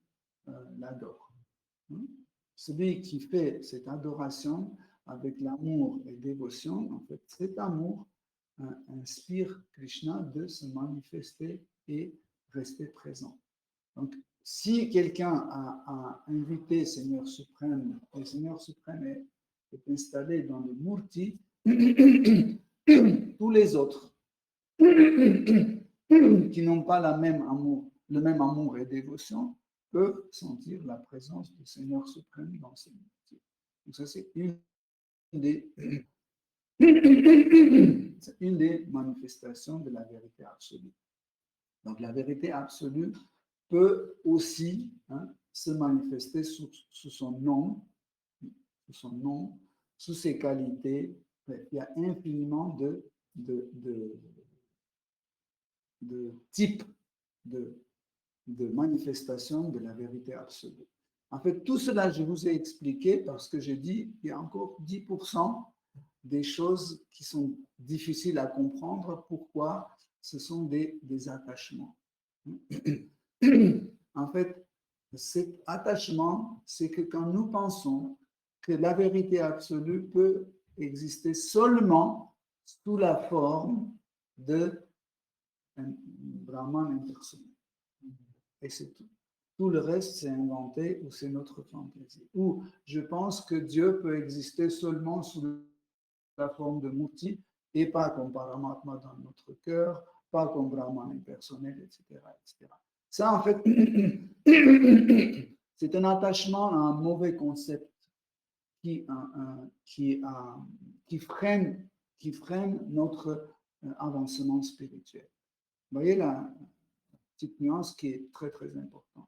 l'adore. Celui qui fait cette adoration avec l'amour et dévotion, en fait, cet amour inspire Krishna de se manifester et rester présent. Donc, si quelqu'un a invité Seigneur suprême, le Seigneur suprême est installé dans le Murti, tous les autres qui n'ont pas le même amour et dévotion peuvent sentir la présence du Seigneur suprême dans ce Murti. Donc ça, c'est une des manifestations de la vérité absolue. Donc la vérité absolue peut aussi se manifester sous son nom, sous ses qualités. Il y a infiniment de types de manifestations de la vérité absolue. En fait, tout cela, je vous ai expliqué parce que j'ai dit qu'il y a encore 10% des choses qui sont difficiles à comprendre. Pourquoi? Ce sont des attachements. En fait, cet attachement, c'est que quand nous pensons que la vérité absolue peut exister seulement sous la forme d'un Brahman impersonnel. Et c'est tout. Tout le reste, c'est inventé ou c'est notre fantaisie. Ou je pense que Dieu peut exister seulement sous la forme de Murti et pas comme Paramatma dans notre cœur, pas comme Brahman impersonnel, etc., etc. Ça, en fait, c'est un attachement à un mauvais concept qui freine notre avancement spirituel. Vous voyez la petite nuance qui est très, très importante.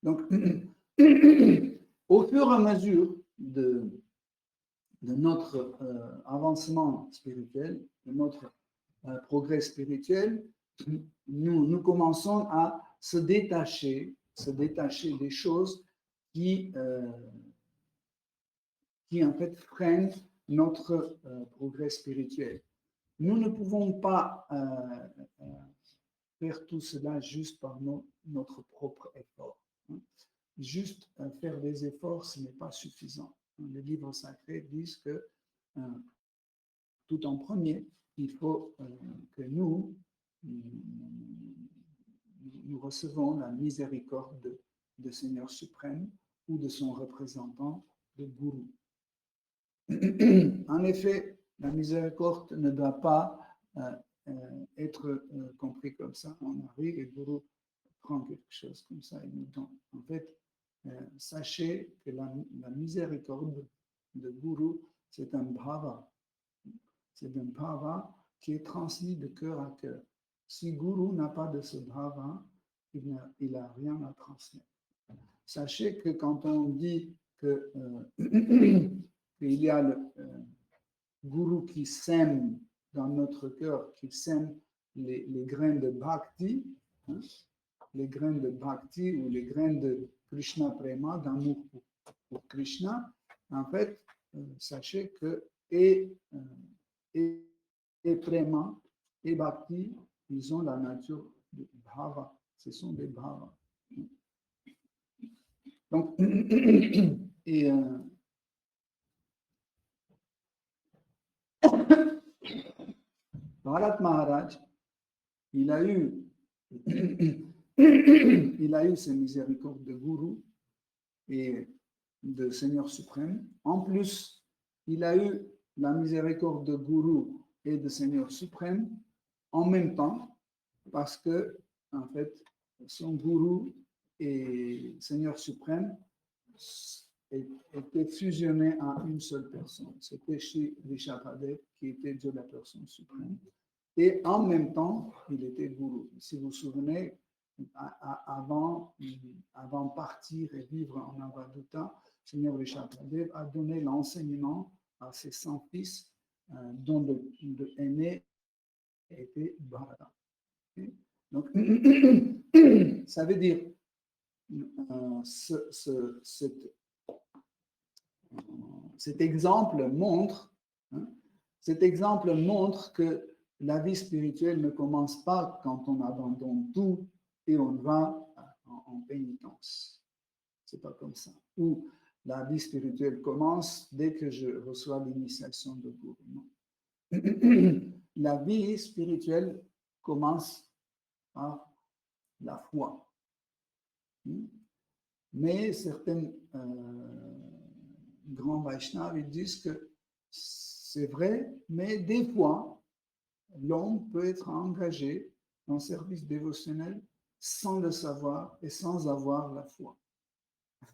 Donc, au fur et à mesure de notre avancement spirituel, de notre progrès spirituel, nous commençons à se détacher des choses qui en fait freinent notre progrès spirituel. Nous ne pouvons pas faire tout cela juste par notre propre effort. Juste faire des efforts, ce n'est pas suffisant. Les livres sacrés disent que tout en premier, il faut que nous recevons la miséricorde de Seigneur suprême ou de son représentant, le gourou. En effet, la miséricorde ne doit pas être compris comme ça. On arrive et le gourou prend quelque chose comme ça et nous donne. En fait, sachez que la miséricorde de gourou, c'est un bhava. C'est un bhava qui est transmis de cœur à cœur. Si gourou n'a pas de ce bhava, il n'a rien à transmettre. Sachez que quand on dit que qu'il y a le gourou qui sème dans notre cœur, qui sème les grains de bhakti, les grains de bhakti ou les grains de Krishna Prema, d'amour pour Krishna, en fait, sachez que et Prema et bhakti, ils ont la nature de bhava. Ce sont des bhavas. Donc, et Bharat Maharaj, il a eu ces miséricordes de Guru et de Seigneur suprême. En plus, il a eu la miséricorde de Guru et de Seigneur suprême en même temps, parce que, en fait, son Guru et Seigneur suprême étaient fusionnés en une seule personne. C'était Shri Rishabhadev qui était Dieu la personne suprême. Et en même temps, il était Guru. Si vous vous souvenez, avant partir et vivre en Avadhuta, Seigneur Rishabhadev a donné l'enseignement à ses 100 fils, dont le aîné était Bharata. Okay? Donc, ça veut dire cet exemple montre que la vie spirituelle ne commence pas quand on abandonne tout et on va en pénitence. C'est pas comme ça. Ou la vie spirituelle commence dès que je reçois l'initiation de Guru. Non. La vie spirituelle commence par la foi. Mais certains grands Vaishnavas ils disent que c'est vrai, mais des fois, l'homme peut être engagé en service dévotionnel sans le savoir et sans avoir la foi.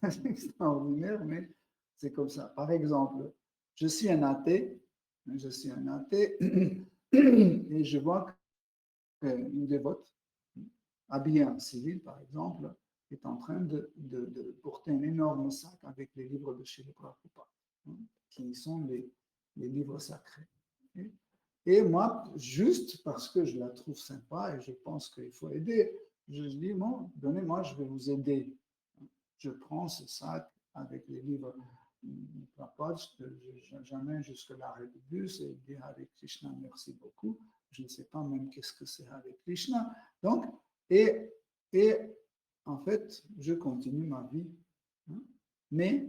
C'est extraordinaire, mais c'est comme ça. Par exemple, je suis un athée et je vois qu'une dévote, habillée en civil par exemple, est en train de porter un énorme sac avec les livres de Srila Prabhupada, qui sont les livres sacrés. Et moi, juste parce que je la trouve sympa et je pense qu'il faut aider, je dis, bon, donnez-moi, je vais vous aider. Je prends ce sac avec les livres Prabhupada, j'amène jusque l'arrêt du bus et je dis Hare Krishna, merci beaucoup. Je ne sais pas même qu'est-ce que c'est Hare Krishna. Donc, et en fait, je continue ma vie. Mais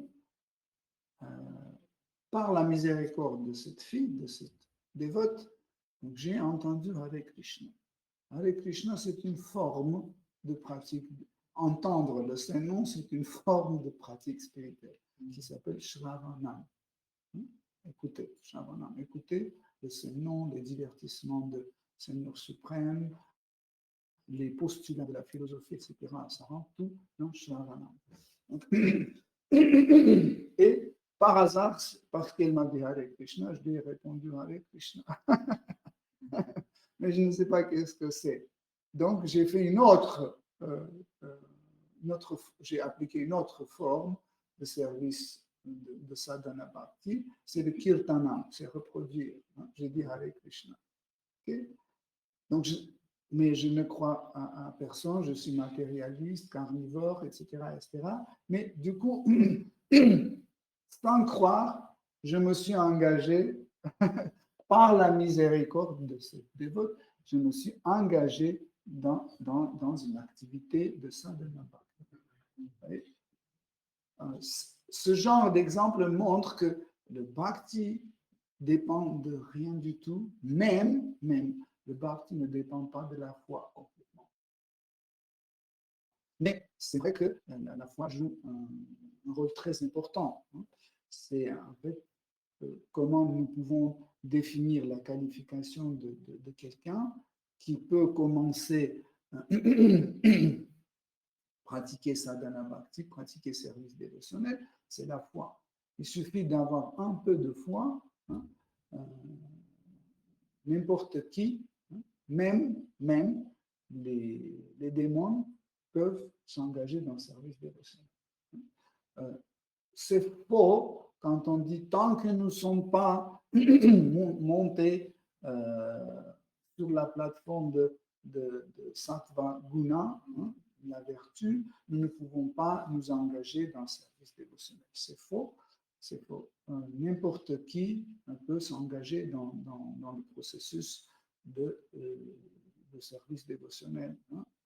par la miséricorde de cette fille, de cette dévote, j'ai entendu Hare Krishna. Hare Krishna, c'est une forme de pratique. Entendre le Saint-Nom, c'est une forme de pratique spirituelle qui s'appelle Shravanam. Écoutez, Shravanam, écoutez le Saint-Nom, les divertissements de Seigneur suprême, les postulats de la philosophie, etc. Ça rentre tout dans Shravana. Et par hasard, parce qu'elle m'a dit Hare Krishna, je lui ai répondu Hare Krishna. Mais je ne sais pas qu'est-ce que c'est. Donc, j'ai fait j'ai appliqué une autre forme de service de sadhana bhakti, c'est le kirtana, c'est reproduire. Hein. J'ai dit Hare Krishna. Okay? Donc, mais je ne crois à personne, je suis matérialiste, carnivore, etc., etc. Mais du coup, sans croire, je me suis engagé par la miséricorde de ces dévotes, je me suis engagé dans une activité de sadhana bhakti. Ce genre d'exemple montre que le bhakti dépend de rien du tout, même le bhakti ne dépend pas de la foi complètement. Mais c'est vrai que la foi joue un rôle très important. C'est en fait comment nous pouvons définir la qualification de quelqu'un qui peut commencer pratiquer sadhana bhakti, pratiquer service dévotionnel, c'est la foi. Il suffit d'avoir un peu de foi, n'importe qui, même les démons peuvent s'engager dans le service dévotionnel. C'est faux quand on dit tant que nous ne sommes pas montés sur la plateforme de Sattva Guna, la vertu, nous ne pouvons pas nous engager dans le service dévotionnel. C'est faux. C'est faux. N'importe qui peut s'engager dans le processus de service dévotionnel,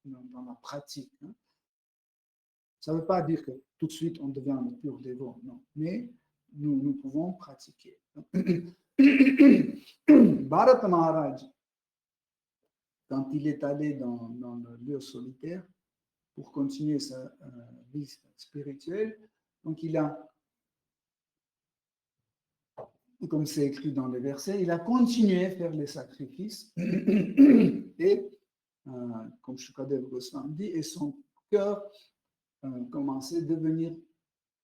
dans la pratique. Ça ne veut pas dire que tout de suite on devient un pur dévot, non. Mais nous pouvons pratiquer. Bharata Maharaj, quand il est allé dans le lieu solitaire pour continuer sa vie spirituelle, donc il a, comme c'est écrit dans les versets, il a continué à faire les sacrifices et, comme Shukadev Goswami dit, et son cœur commençait à devenir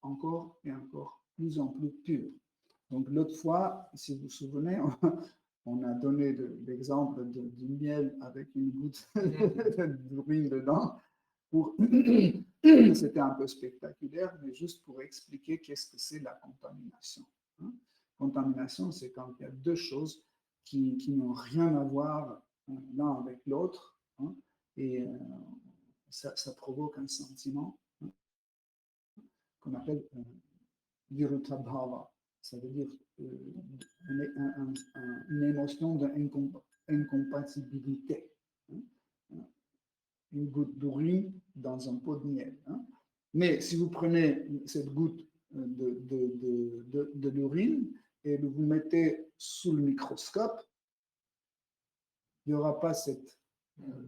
encore et encore plus en plus pur. Donc l'autre fois, si vous vous souvenez, on a donné l'exemple du miel avec une goutte d'urine dedans. C'était un peu spectaculaire, mais juste pour expliquer qu'est-ce que c'est la contamination. Contamination, c'est quand il y a deux choses qui n'ont rien à voir l'un avec l'autre, et ça provoque un sentiment qu'on appelle viruta bhava. Ça veut dire une émotion d'incompatibilité. Une goutte d'urine dans un pot de miel. Mais si vous prenez cette goutte de l'urine et vous mettez sous le microscope, il n'y aura pas cette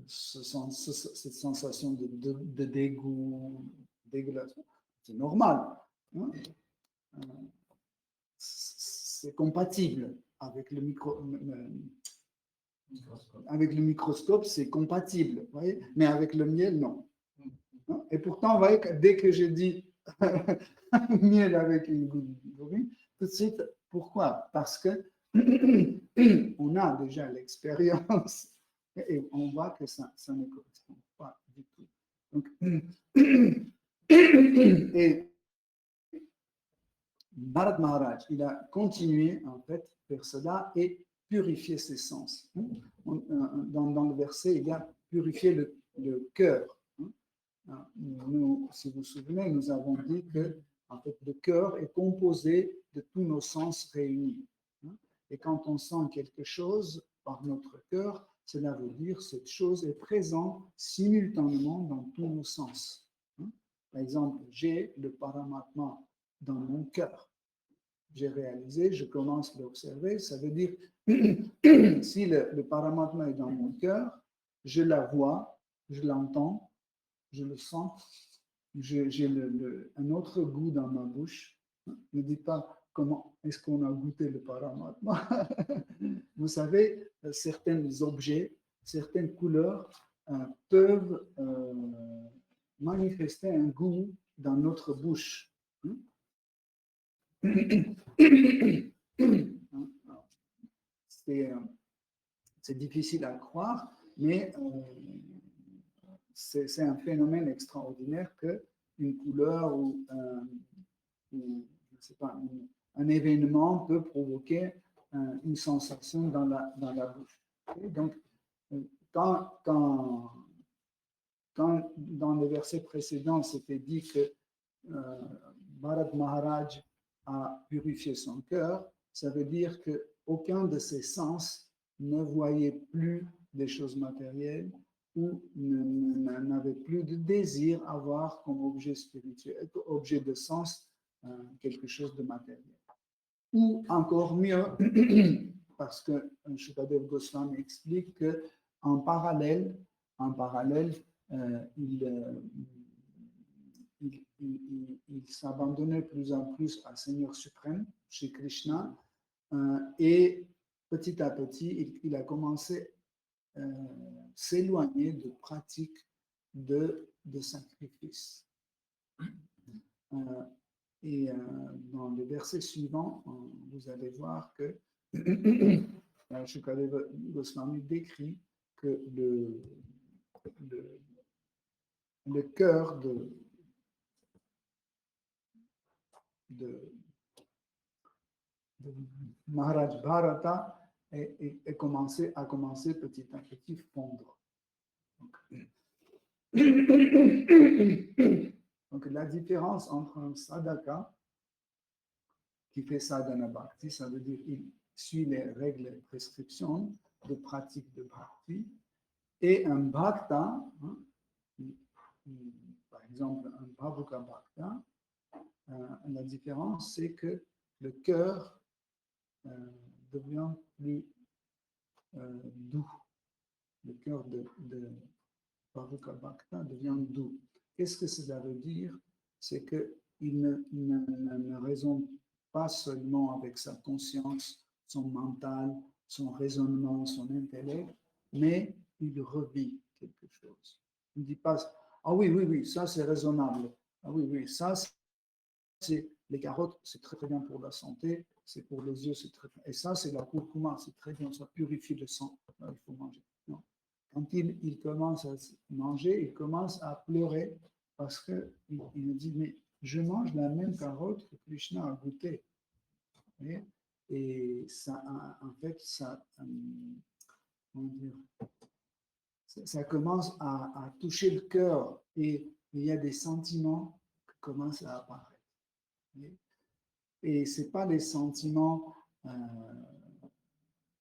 sensation de dégoût, dégueulasse. C'est normal. C'est compatible avec le microscope, c'est compatible, voyez, mais avec le miel, non. Et pourtant, vous voyez, dès que j'ai dit miel avec une goutte d'urine, tout de suite, pourquoi? Parce que on a déjà l'expérience et on voit que ça ne correspond pas du tout. Donc, et Bharata Maharaj, il a continué en fait faire cela et purifier ses sens. Dans le verset, il a purifié le cœur. Nous, si vous vous souvenez, nous avons dit que en fait, le cœur est composé de tous nos sens réunis. Et quand on sent quelque chose par notre cœur, cela veut dire que cette chose est présente simultanément dans tous nos sens. Par exemple, j'ai le Paramatma dans mon cœur. J'ai réalisé, je commence à l'observer, ça veut dire si le Paramatma est dans mon cœur, je la vois, je l'entends, je le sens, j'ai un autre goût dans ma bouche. Ne dites pas comment est-ce qu'on a goûté le Paramatma. Vous savez, certains objets, certaines couleurs peuvent manifester un goût dans notre bouche. C'est difficile à croire, mais c'est un phénomène extraordinaire que une couleur ou je ne sais pas, un événement peut provoquer une sensation dans la bouche. Et donc, quand dans les versets précédents, c'était dit que Bharat Maharaj a purifié son cœur, ça veut dire qu'aucun de ses sens ne voyait plus des choses matérielles ou n'avait plus de désir à voir comme objet spirituel, objet de sens, quelque chose de matériel. Ou encore mieux, parce que Shukadev Goswami explique qu'en parallèle, il s'abandonnait plus en plus à Seigneur suprême, chez Krishna, et petit à petit, il a commencé à s'éloigner de pratiques de sacrifice. Et dans les versets suivants, vous allez voir que Shukadeva Goswami décrit que le cœur de Maharaj Bharata a commencé petit à petit fondre. Donc la différence entre un sadhaka qui fait sadhana bhakti, ça veut dire qu'il suit les règles et prescriptions de pratique de bhakti, et un bhakta, par exemple un bhavuka bhakta, la différence c'est que le cœur devient plus doux. Le cœur de Bhavuka Bhakta devient doux. Qu'est-ce que cela veut dire? C'est qu'il ne raisonne pas seulement avec sa conscience, son mental, son raisonnement, son intellect, mais il revit quelque chose. Il ne dit pas « Ah oui, ça c'est raisonnable. Ah oui, ça c'est les carottes, c'est très très bien pour la santé, c'est pour les yeux, c'est très bien. Et ça c'est la curcuma, c'est très bien, ça purifie le sang. Là, il faut manger. » Non. Quand il commence à manger, il commence à pleurer parce qu'il me dit, mais je mange la même carotte que Krishna a goûté. Et ça, en fait, ça commence à toucher le cœur et il y a des sentiments qui commencent à apparaître. Et ce n'est pas les sentiments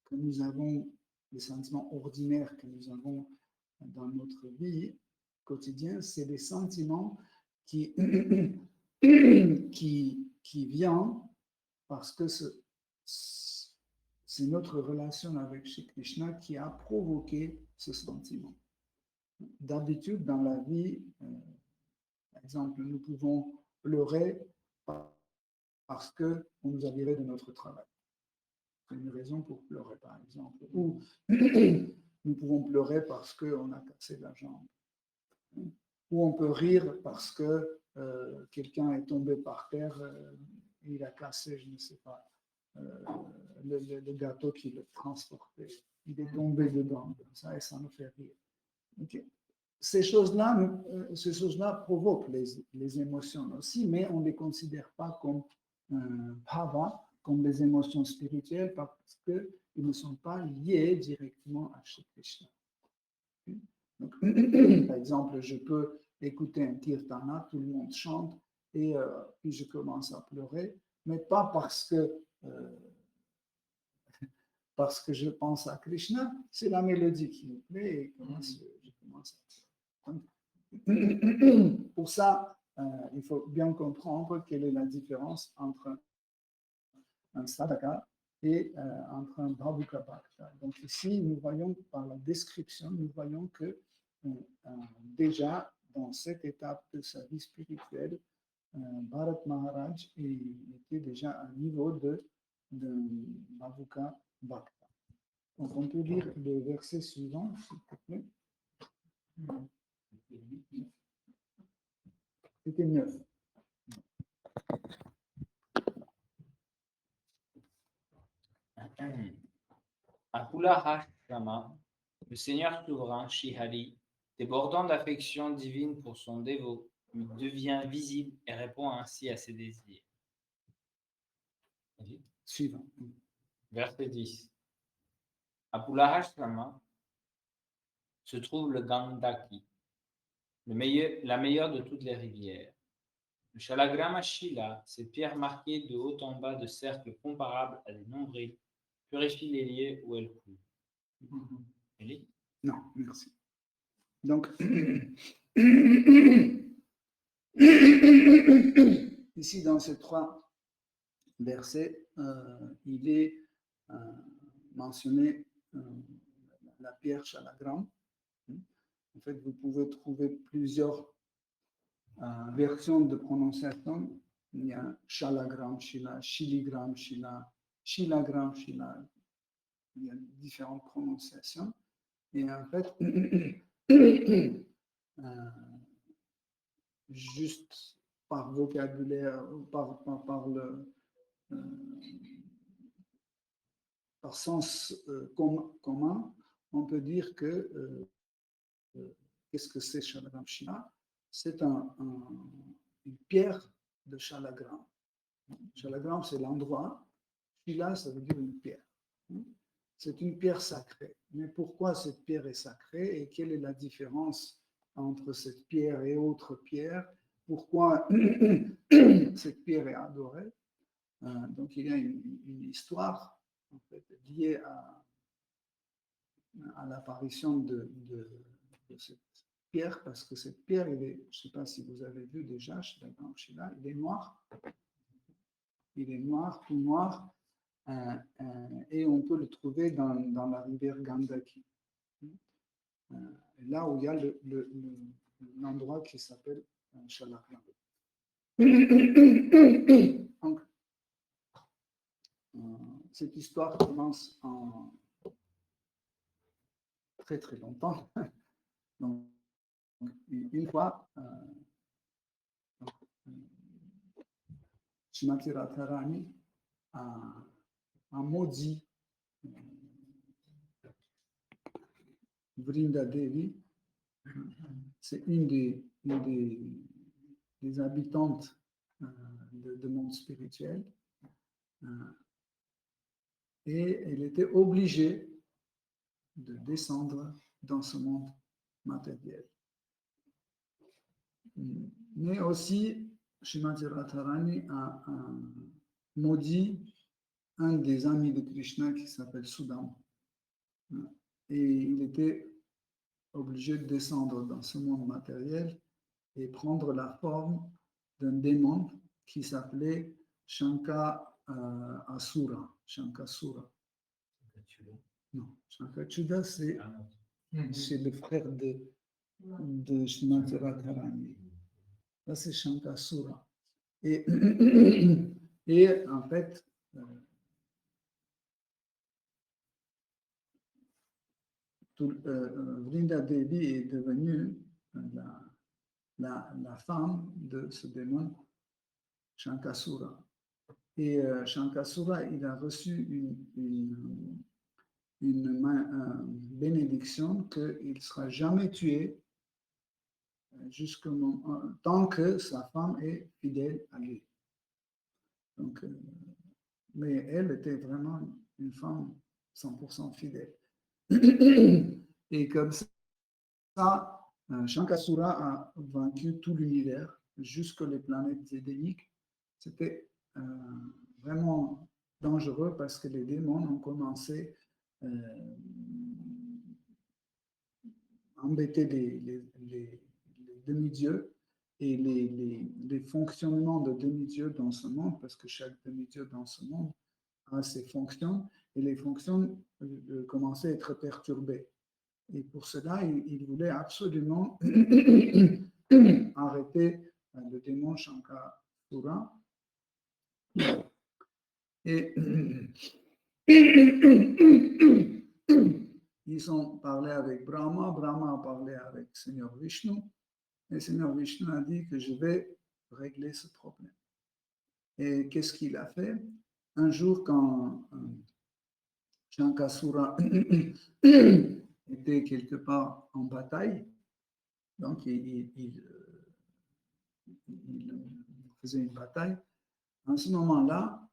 que nous avons, les sentiments ordinaires que nous avons dans notre vie quotidienne, c'est des sentiments qui viennent parce que c'est notre relation avec Shri Krishna qui a provoqué ce sentiment. D'habitude, dans la vie, par exemple, nous pouvons pleurer parce qu'on nous a viré de notre travail. C'est une raison pour pleurer, par exemple. Ou nous pouvons pleurer parce qu'on a cassé la jambe. Ou on peut rire parce que quelqu'un est tombé par terre et il a cassé, je ne sais pas, le gâteau qui le transportait. Il est tombé dedans, comme ça, et ça nous fait rire. Okay. Ces choses-là provoquent les émotions aussi, mais on ne les considère pas comme bhava, comme des émotions spirituelles, parce qu'ils ne sont pas liés directement à Shri Krishna. Donc, par exemple, je peux écouter un kirtana, tout le monde chante, et puis je commence à pleurer, mais pas parce que je pense à Krishna, c'est la mélodie qui me plaît et je commence à pleurer. Pour ça, il faut bien comprendre quelle est la différence entre un sadhaka et entre un bhavuka bhakta. Donc ici, nous voyons par la description, nous voyons que déjà dans cette étape de sa vie spirituelle, Bharat Maharaj était déjà à un niveau de bhavuka bhakta. Donc on peut lire le verset suivant, s'il te plaît. C'était 9. À Pulahashrama, le Seigneur souverain, Shihari, débordant d'affection divine pour son dévot, lui devient visible et répond ainsi à ses désirs. Suivant. Verset 10. À Pulahashrama se trouve le Gandaki, la meilleure de toutes les rivières. Le Shalagrama Shila, cette pierre marquée de haut en bas de cercles comparables à des nombrils, purifie les lieux où elle coule. Élie ? Non, merci. Donc, ici, dans ces 3 versets, il est mentionné la pierre Shalagram. En fait, vous pouvez trouver plusieurs versions de prononciation. Il y a Shalagram Shila, Shiligram Shila, Shilagram Shila. Il y a différentes prononciations. Et en fait, juste par vocabulaire, par sens commun, on peut dire que qu'est-ce que c'est Shalagram Shila? C'est une pierre de Shalagram. Shalagram, c'est l'endroit. Shila, ça veut dire une pierre. C'est une pierre sacrée. Mais pourquoi cette pierre est sacrée et quelle est la différence entre cette pierre et autres pierres? Pourquoi cette pierre est adorée? Donc il y a une histoire en fait, liée à l'apparition de cette pierre, parce que cette pierre, je ne sais pas si vous avez vu déjà, il est noir. Il est noir, tout noir. Et on peut le trouver dans la rivière Gandaki. Là où il y a l'endroit qui s'appelle Shalagram. Donc, cette histoire commence en très très longtemps. Donc, une fois, Shrimati Radharani a maudit Vrinda Devi. C'est une des habitantes de monde spirituel. Et elle était obligée de descendre dans ce monde matériel. Mais aussi, Shrimati Radharani a maudit un des amis de Krishna qui s'appelle Sudam. Et il était obligé de descendre dans ce monde matériel et prendre la forme d'un démon qui s'appelait Shankasura. Shankasura. Non, Shankachuda, c'est le frère de Shrimati Radharani. Ça, c'est Shankasura. Et en fait, Vrinda Devi est devenue la femme de ce démon Shankasura. Et Shankasura, il a reçu une bénédiction qu'il ne sera jamais tué tant que sa femme est fidèle à lui. Donc, mais elle était vraiment une femme 100% fidèle. Et comme ça, Shankasura a vaincu tout l'univers, jusque les planètes édéniques. C'était vraiment dangereux parce que les démons ont commencé à embêter les demi-dieux et les fonctionnements de demi-dieux dans ce monde, parce que chaque demi-dieu dans ce monde a ses fonctions, et les fonctions commençaient à être perturbées. Et pour cela, il voulait absolument arrêter le démon Shankasura. Et ils ont parlé avec Brahma, Brahma a parlé avec Seigneur Vishnu, et Seigneur Vishnu a dit que je vais régler ce problème. Et qu'est-ce qu'il a fait? Un jour, quand Shankasura était quelque part en bataille, donc il faisait une bataille, en ce moment-là,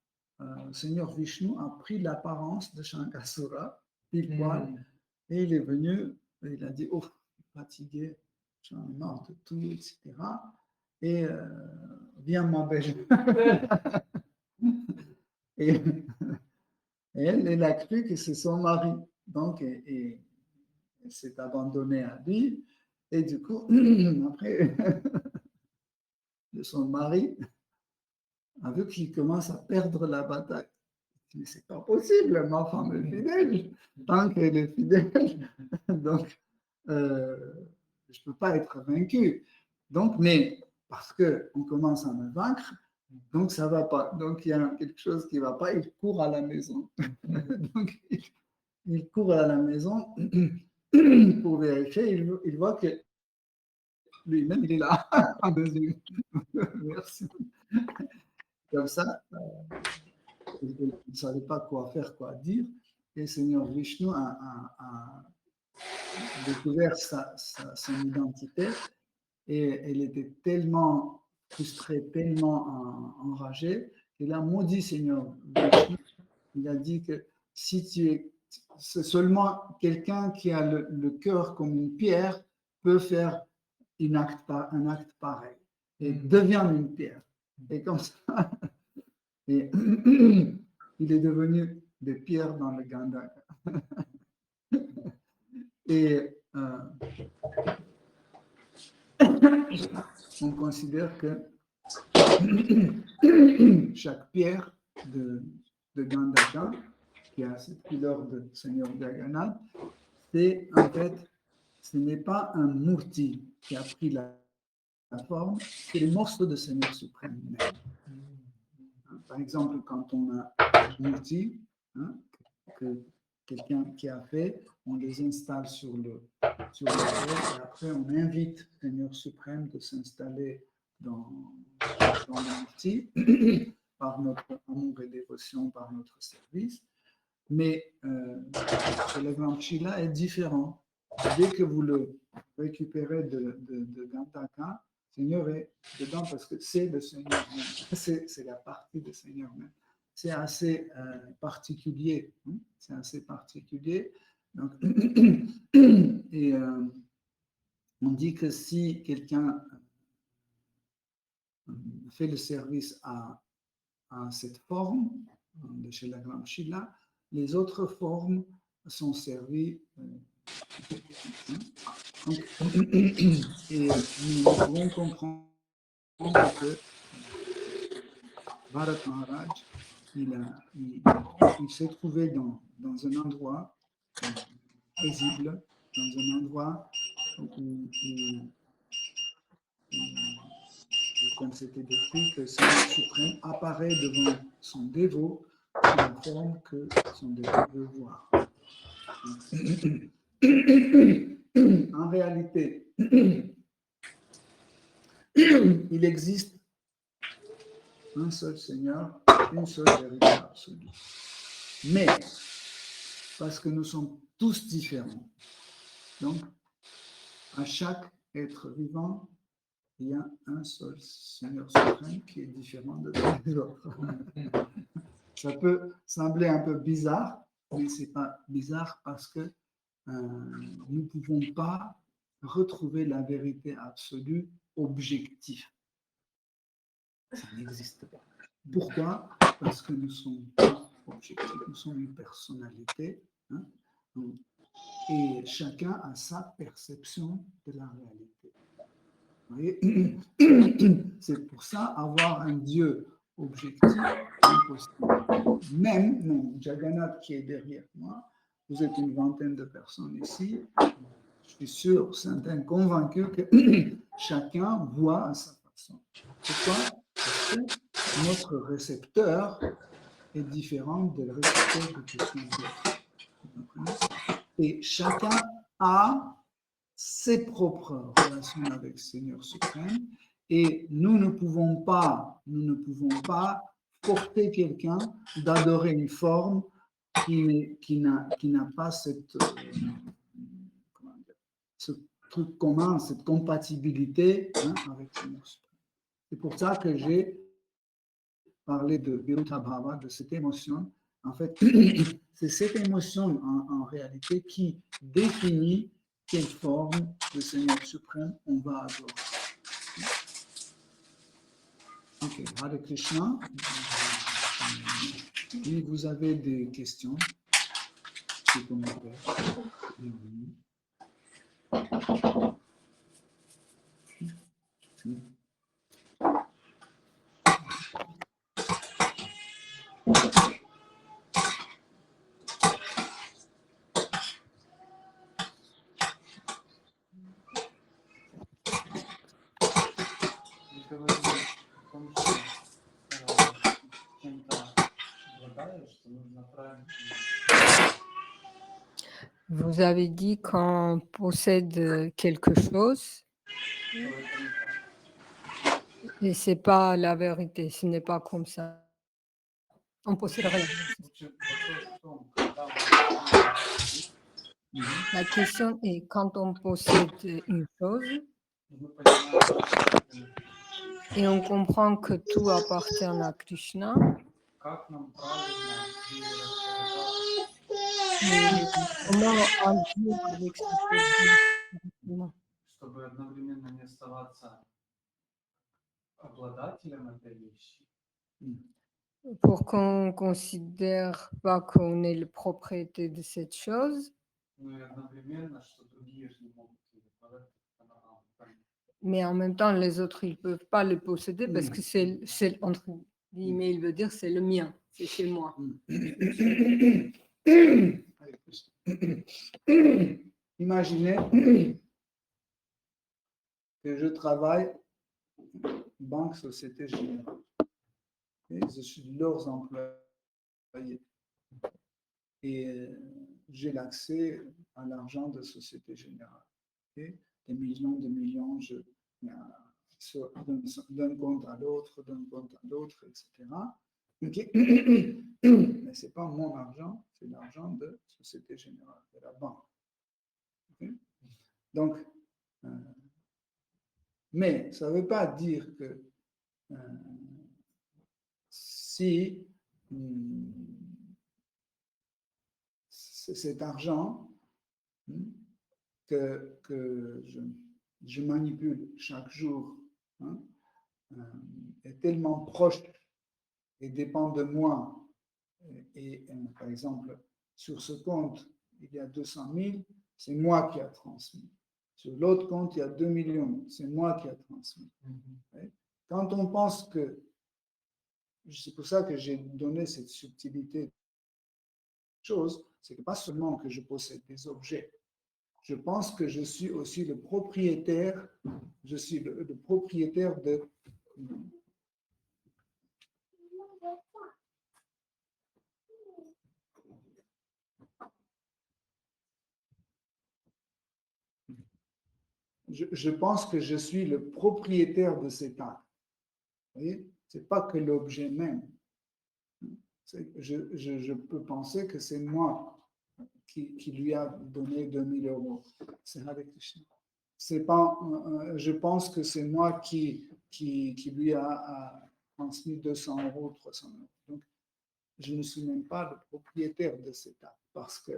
Seigneur Vishnu a pris l'apparence de Shankasura, pile poil, et il est venu, et il a dit, oh, fatigué, j'en ai marre de tout, etc. Et viens ma belle. et elle a cru que c'est son mari. Donc, elle s'est abandonnée à lui. Et du coup, après, son mari a vu qu'il commence à perdre la bataille. Mais c'est pas possible, ma femme est fidèle. Tant qu'elle est fidèle, donc je peux pas être vaincu. Donc, mais parce qu'on commence à me vaincre, donc ça va pas. Donc il y a quelque chose qui va pas, il court à la maison. Donc il court à la maison pour vérifier, il voit que lui-même il est là. Merci. Comme ça, il ne savait pas quoi faire, quoi dire. Et Seigneur Vishnu a découvert son identité et elle était tellement frustrée, tellement enragée qu'il a maudit Seigneur Vishnu. Il a dit que si tu es seulement quelqu'un qui a le cœur comme une pierre peut faire un acte pareil et devient une pierre. Et comme ça, et il est devenu des pierres dans le Gandhaka. Et on considère que chaque pierre de Gandhaka, qui a cette couleur de Seigneur Jagannath, c'est en fait, ce n'est pas un murti qui a pris la forme, c'est les morceaux de Seigneur suprême. Par exemple, quand on a un murti, que quelqu'un qui a fait, on les installe sur le sol et après on invite le Seigneur suprême de s'installer dans le murti par notre amour et dévotion, par notre service. Mais le Grand Shila est différent. Dès que vous le récupérez de Gandhaka, le Seigneur est dedans parce que c'est le Seigneur même. C'est la partie du Seigneur même. C'est assez particulier. C'est assez particulier. Donc, et on dit que si quelqu'un fait le service à cette forme de chez la Grande Shila, les autres formes sont servies. Et nous pouvons comprendre que Bharat Maharaj, il s'est trouvé dans un endroit paisible, dans un endroit où comme c'était décrit, que le Seigneur suprême apparaît devant son dévot sous la forme que son dévot veut voir. En réalité, il existe un seul Seigneur, une seule vérité absolue. Mais, parce que nous sommes tous différents, donc, à chaque être vivant, il y a un seul Seigneur suprême qui est différent de tous les autres. Ça peut sembler un peu bizarre, mais ce n'est pas bizarre parce que nous ne pouvons pas retrouver la vérité absolue objective. Ça n'existe pas. Pourquoi? Parce que nous sommes pas objectifs, nous sommes une personnalité, et chacun a sa perception de la réalité. Vous voyez? C'est pour ça, avoir un Dieu objectif, impossible. Même Jagannath qui est derrière moi, vous êtes une vingtaine de personnes ici, je suis sûr, certain, convaincu que chacun voit à sa façon. Pourquoi? Parce que notre récepteur est différent du récepteur de quelqu'un d'autre. Et chacun a ses propres relations avec le Seigneur suprême. Et nous ne pouvons pas porter quelqu'un d'adorer une forme qui n'a pas cette, comment dire, ce truc commun, cette compatibilité avec le Seigneur suprême. C'est pour ça que j'ai parlé de Viruta Bhava, de cette émotion. En fait, c'est cette émotion en réalité qui définit quelle forme de Seigneur suprême on va adorer. Ok, Hare Krishna. Si vous avez des questions, c'est comme Vous avez dit qu'on possède quelque chose et c'est pas la vérité, ce n'est pas comme ça. On possède rien. La question est quand on possède une chose et on comprend que tout appartient à Krishna. Comment agir avec cette chose? Чтобы одновременно не оставаться обладателем этой вещи. Pour qu'on ne considère pas qu'on est le propriétaire de cette chose, Ну и одновременно, что другие же не могут ее подать. mais en même temps, les autres, ils ne peuvent pas le posséder parce que c'est entre guillemets, il veut dire c'est le mien, c'est chez moi. Imaginez que je travaille banque, société générale. Et je suis leurs employés. Et j'ai l'accès à l'argent de Société Générale. Okay? Des millions, d'un compte à l'autre, etc. Okay? Mais ce n'est pas mon argent, c'est l'argent de Société Générale, de la banque. Okay? Donc, mais ça ne veut pas dire que si cet argent que je manipule chaque jour est tellement proche et dépend de moi, et par exemple, sur ce compte, il y a 200 000, c'est moi qui ai transmis. Sur l'autre compte, il y a 2 millions, c'est moi qui ai transmis. Quand on pense que, c'est pour ça que j'ai donné cette subtilité de chose, c'est que pas seulement que je possède des objets, je pense que je suis aussi le propriétaire, je suis le propriétaire de... Je pense que je suis le propriétaire de cet acte. Vous voyez, ce n'est pas que l'objet même. Je peux penser que c'est moi qui lui a donné 2000 euros. C'est Hare Krishna. C'est pas, je pense que c'est moi qui lui a transmis 200 euros, 300 euros. Donc, je ne suis même pas le propriétaire de cet acte. Parce que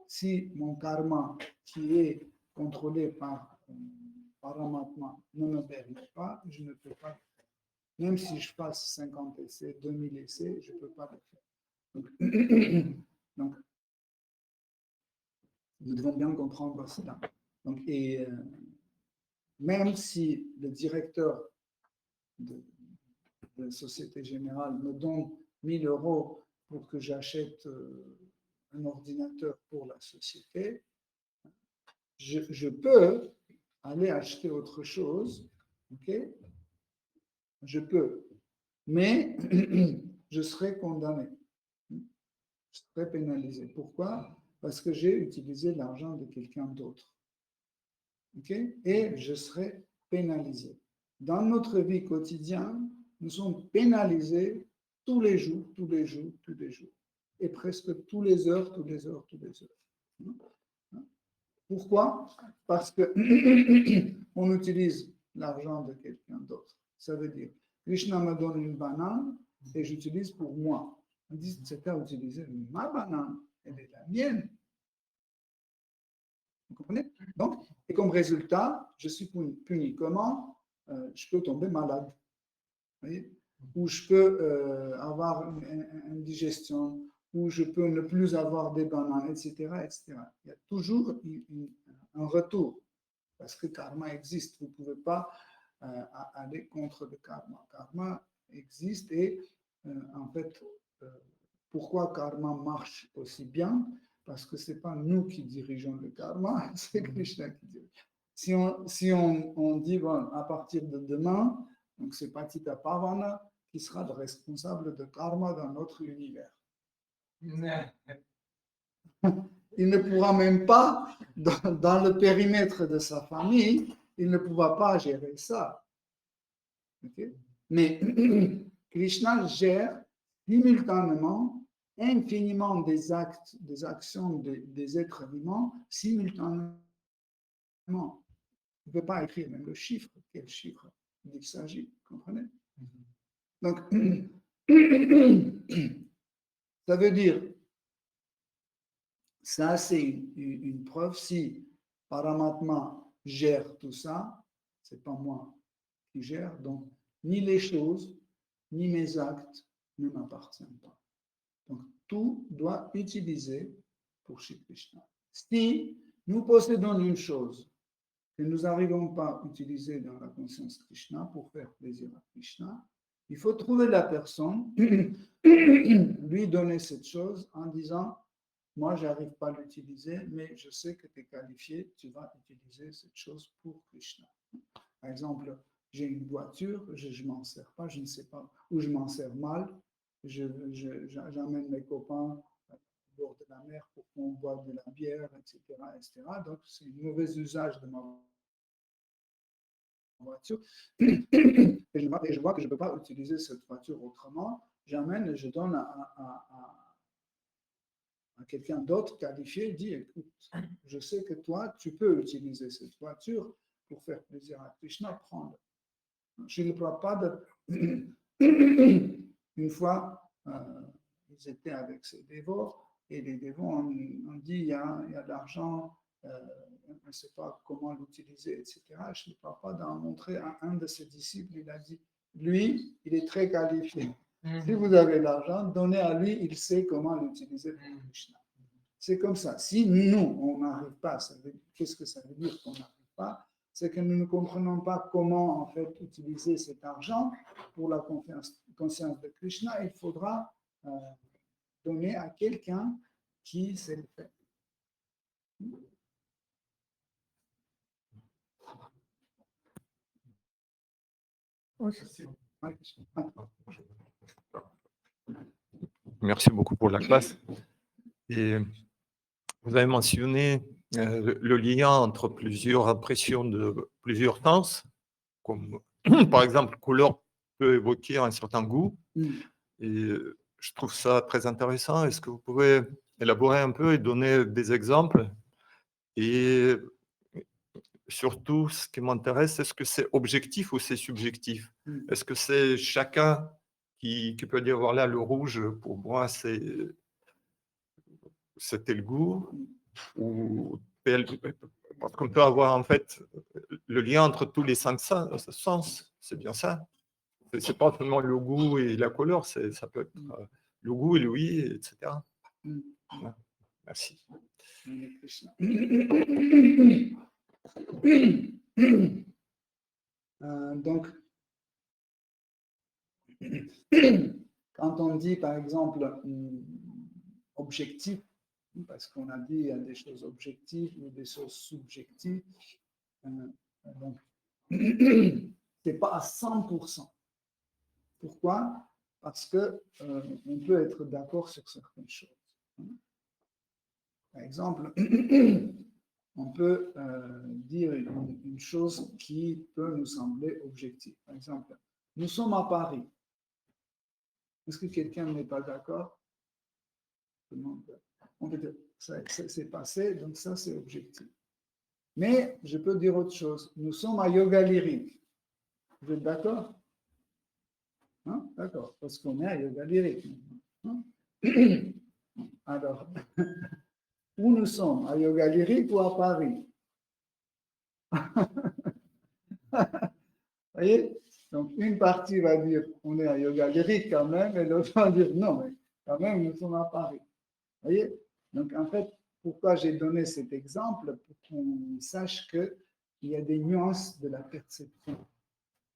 si mon karma, qui est contrôlé par Paramatma, ne me permet pas, je ne peux pas le faire. Même si je fasse 50 essais, 2000 essais, je ne peux pas le faire. Donc, nous devons bien comprendre cela. Donc, et même si le directeur de Société Générale me donne 1000 euros pour que j'achète un ordinateur pour la société, je peux aller acheter autre chose, ok? Je peux, mais je serai condamné, je serai pénalisé. Pourquoi? parce que j'ai utilisé l'argent de quelqu'un d'autre. Ok? Et je serai pénalisé. Dans notre vie quotidienne, nous sommes pénalisés tous les jours, tous les jours, tous les jours. Et presque tous les heures, tous les heures, tous les heures. Pourquoi? Parce que on utilise l'argent de quelqu'un d'autre. Ça veut dire, Krishna me donne une banane et j'utilise pour moi. On dit, c'est à utiliser ma banane, elle est la mienne. Vous comprenez? Donc, et comme résultat, je suis puni. Comment? Je peux tomber malade. Vous voyez? Ou je peux avoir une indigestion, ou je peux ne plus avoir des bananes, etc., etc. Il y a toujours un retour, parce que karma existe. Vous ne pouvez pas aller contre le karma. Karma existe et en fait, pourquoi karma marche aussi bien? Parce que ce n'est pas nous qui dirigeons le karma, c'est Krishna qui dirige. Si on dit, bon, à partir de demain, donc c'est Patita Pavana qui sera le responsable de karma dans notre univers. Il ne pourra même pas, dans le périmètre de sa famille, il ne pourra pas gérer ça. Okay? Mais Krishna gère simultanément, infiniment des actes, des actions des êtres vivants, simultanément. On ne peut pas écrire même le chiffre, quel chiffre il s'agit, vous comprenez? Donc, ça veut dire, ça c'est une preuve, si Paramatma gère tout ça, ce n'est pas moi qui gère, donc ni les choses, ni mes actes ne m'appartiennent pas. Donc, tout doit utiliser pour Shri Krishna. Si nous possédons une chose que nous n'arrivons pas à utiliser dans la conscience Krishna pour faire plaisir à Krishna, il faut trouver la personne, lui donner cette chose en disant, moi, je n'arrive pas à l'utiliser, mais je sais que tu es qualifié, tu vas utiliser cette chose pour Krishna. Par exemple, j'ai une voiture, je ne m'en sers pas, je ne sais pas, ou je m'en sers mal, j'amène mes copains au bord de la mer pour qu'on boive de la bière, etc., etc. Donc, c'est un mauvais usage de ma voiture. Et je vois que je ne peux pas utiliser cette voiture autrement. J'amène et je donne à quelqu'un d'autre qualifié, dit, écoute, je sais que toi, tu peux utiliser cette voiture pour faire plaisir à Krishna, prends-le. Je ne crois pas de... Une fois, ils étaient avec ces dévots, et les dévots ont dit, il y a de l'argent, on ne sait pas comment l'utiliser, etc. Je ne crois pas d'en montrer à un de ses disciples, il a dit, lui, il est très qualifié. Si vous avez l'argent, donnez à lui, il sait comment l'utiliser pour Krishna. C'est comme ça. Si nous, on n'arrive pas, qu'est-ce que ça veut dire qu'on n'arrive pas? C'est que nous ne comprenons pas comment en fait utiliser cet argent pour la conscience de Krishna. Il faudra donner à quelqu'un qui sait le faire. Merci beaucoup pour la classe. Et vous avez mentionné le lien entre plusieurs impressions de plusieurs sens, comme par exemple, couleur peut évoquer un certain goût. Et je trouve ça très intéressant. Est-ce que vous pouvez élaborer un peu et donner des exemples? Et surtout, ce qui m'intéresse, est-ce que c'est objectif ou c'est subjectif? Est-ce que c'est chacun qui peut dire, voilà, le rouge, pour moi, c'était le goût, ou parce qu'on peut avoir en fait le lien entre tous les 5 sens, c'est bien ça. C'est pas seulement le goût et la couleur, ça peut être le goût et l'ouïe, etc. Voilà. Merci. Donc, quand on dit par exemple objectif, parce qu'on a dit il y a des choses objectives ou des choses subjectives, donc c'est pas à 100%. Pourquoi? Parce que on peut être d'accord sur certaines choses. Par exemple, on peut dire une chose qui peut nous sembler objective. Par exemple, nous sommes à Paris. Est-ce que quelqu'un n'est pas d'accord? On peut dire, c'est passé, donc ça c'est objectif. Mais je peux dire autre chose. Nous sommes à Yoga Lyrique. Vous êtes d'accord? Hein? D'accord, parce qu'on est à Yoga Lyrique. Hein? Alors, où nous sommes? À Yoga Lyrique ou à Paris? Vous voyez? Donc, une partie va dire on est à Yoga Lyrique quand même, et l'autre va dire non, mais quand même, nous sommes à Paris. Vous voyez? Donc, en fait, pourquoi j'ai donné cet exemple? Pour qu'on sache qu'il y a des nuances de la perception.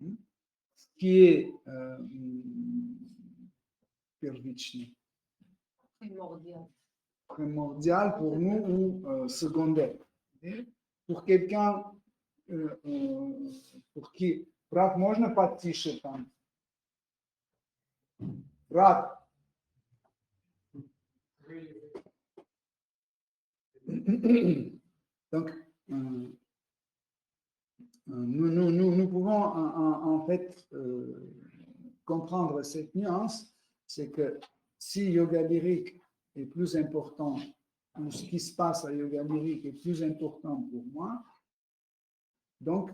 Ce qui est primordial pour nous ou secondaire. Et pour quelqu'un pour qui брат, можно потише там? Брат. Donc, nous pouvons en fait comprendre cette nuance, c'est que si yoga lyrique est plus important, ou ce qui se passe à yoga lyrique est plus important pour moi, donc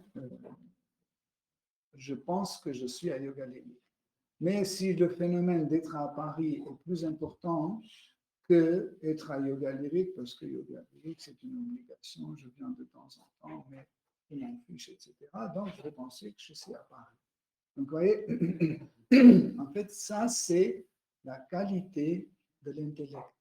je pense que je suis à yoga lyrique. Mais si le phénomène d'être à Paris est plus important que être à yoga lyrique, parce que yoga lyrique c'est une obligation, je viens de temps en temps, mais je m'en fiche, etc. Donc je vais penser que je suis à Paris. Donc vous voyez, en fait ça c'est la qualité de l'intellect.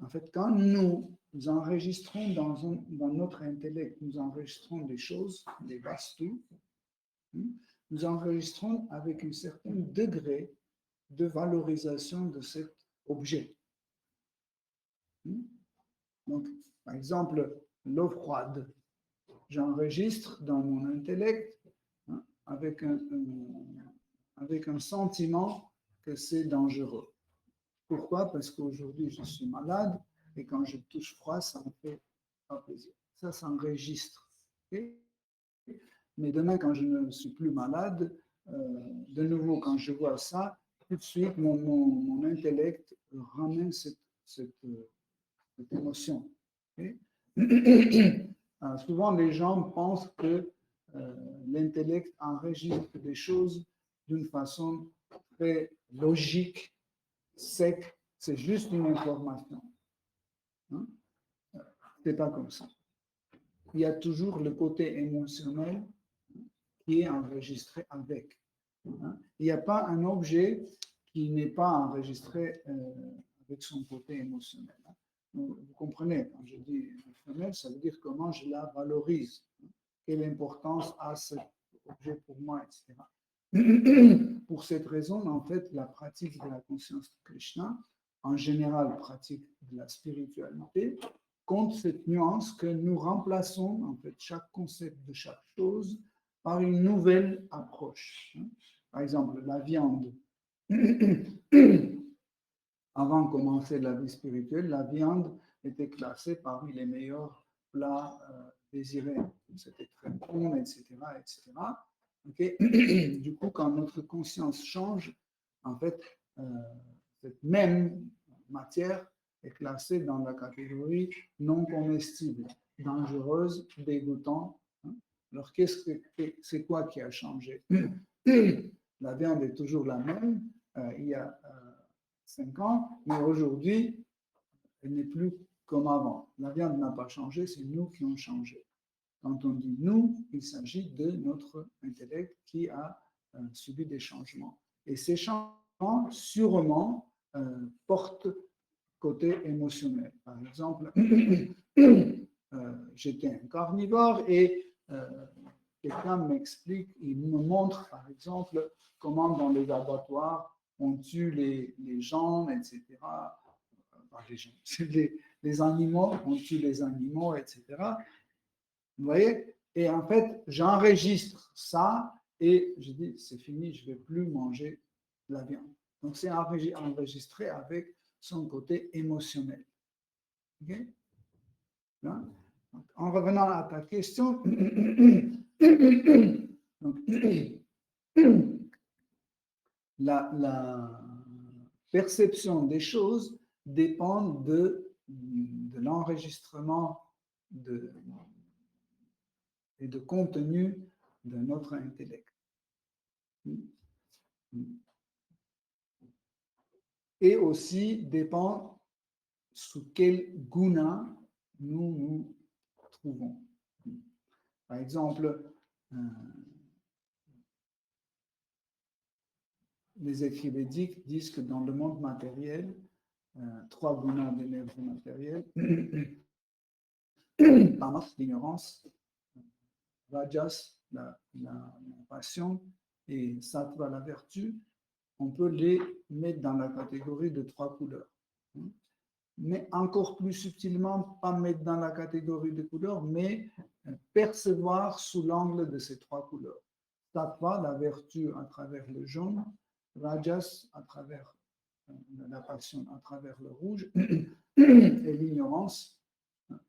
En fait, quand nous enregistrons dans notre intellect, nous enregistrons des choses, des vastus, nous enregistrons avec un certain degré de valorisation de cet objet. Donc, par exemple, l'eau froide, j'enregistre dans mon intellect avec un sentiment que c'est dangereux. Pourquoi? Parce qu'aujourd'hui, je suis malade et quand je touche froid, ça me fait pas plaisir. Ça s'enregistre. Okay? Mais demain, quand je ne suis plus malade, de nouveau, quand je vois ça, tout de suite, mon intellect ramène cette émotion. Okay? Alors, souvent, les gens pensent que l'intellect enregistre des choses d'une façon très logique, sec, c'est juste une information. Hein? C'est pas comme ça. Il y a toujours le côté émotionnel qui est enregistré avec. Hein? Il n'y a pas un objet qui n'est pas enregistré avec son côté émotionnel. Hein? Vous comprenez, quand je dis émotionnel, ça veut dire comment je la valorise, hein? Quelle importance a cet objet pour moi, etc. Pour cette raison, en fait, la pratique de la conscience de Krishna, en général, pratique de la spiritualité, compte cette nuance que nous remplaçons, en fait, chaque concept de chaque chose par une nouvelle approche. Par exemple, la viande. Avant de commencer la vie spirituelle, la viande était classée parmi les meilleurs plats désirés. C'était très bon, etc., etc. Okay? Du coup, quand notre conscience change, en fait, cette même matière est classée dans la catégorie non comestible, dangereuse, dégoûtante. Hein? Alors, c'est quoi qui a changé? La viande est toujours la même il y a 5 ans, mais aujourd'hui, elle n'est plus comme avant. La viande n'a pas changé, c'est nous qui ont changé. Quand on dit nous, il s'agit de notre intellect qui a subi des changements. Et ces changements, sûrement, portent côté émotionnel. Par exemple, j'étais un carnivore et quelqu'un m'explique, il me montre, par exemple, comment dans les abattoirs, on tue les gens, etc. Les animaux, on tue les animaux, etc. Vous voyez? Et en fait, j'enregistre ça et je dis, c'est fini, je ne vais plus manger de la viande. Donc, c'est enregistré avec son côté émotionnel. Ok? Hein? Donc, en revenant à ta question, donc, la perception des choses dépend de l'enregistrement et de contenu de notre intellect. Et aussi dépend sous quel guna nous nous trouvons. Par exemple, les écrits védiques disent que dans le monde matériel, 3 gunas d'énergie matérielle, tamas, l'ignorance, rajas, la passion, et sattva, la vertu, on peut les mettre dans la catégorie de 3 couleurs. Mais encore plus subtilement, pas mettre dans la catégorie de couleurs, mais percevoir sous l'angle de ces 3 couleurs. Sattva, la vertu à travers le jaune, rajas à travers la passion à travers le rouge, et l'ignorance,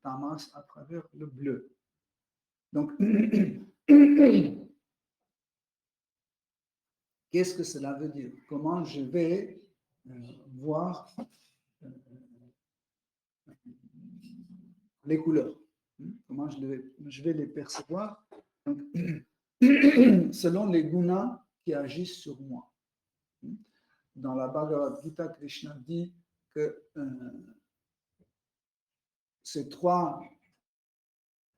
tamas à travers le bleu. Donc, qu'est-ce que cela veut dire? Comment je vais voir les couleurs? Comment je vais les percevoir? Donc, selon les gunas qui agissent sur moi. Dans la Bhagavad Gita, Krishna dit que ces 3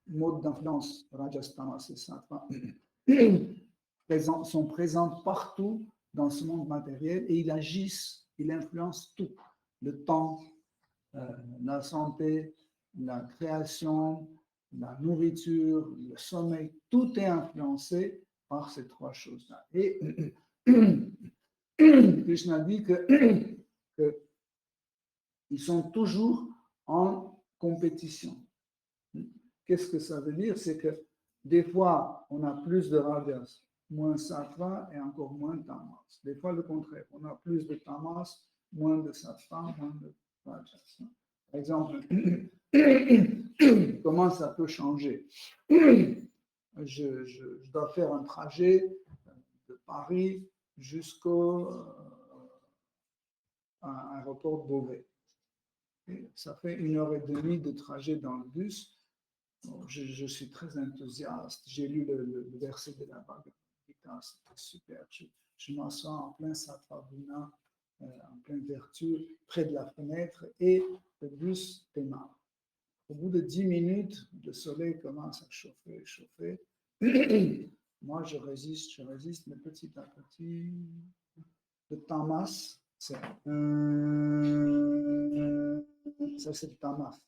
modes d'influence, Rajas, Tamas et Sattva, sont présents partout dans ce monde matériel et ils agissent, ils influencent tout. Le temps, la santé, la création, la nourriture, le sommeil, tout est influencé par ces 3 choses-là. Et Krishna dit que ils sont toujours en compétition. Qu'est-ce que ça veut dire? C'est que des fois, on a plus de rajas, moins sattva et encore moins de tamas. Des fois, le contraire. On a plus de tamas, moins de sattva, moins de rajas. Par exemple, comment ça peut changer? Je dois faire un trajet de Paris jusqu'au aéroport de Beauvais. Et ça fait 1h30 de trajet dans le bus. Bon, je suis très enthousiaste. J'ai lu le verset de la Bhagavad Gita, c'était super. Je m'assois en plein sattva guna, en pleine vertu, près de la fenêtre, et le bus démarre. Au bout de 10 minutes, le soleil commence à chauffer. Moi, je résiste, mais petit à petit, le tamas, ça c'est le tamas.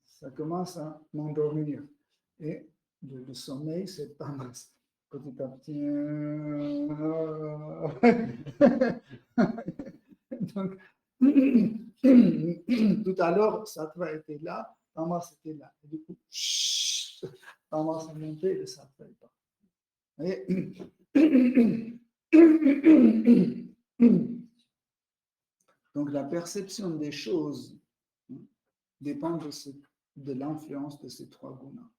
Ça commence à m'endormir. Et le sommeil, c'est le tamas. Petit à petit. Donc, tout à l'heure, sattva était là, tamas était là. Et du coup, tamas est monté et le sattva est pas. Donc, la perception des choses dépend de l'influence de ces 3 gunas.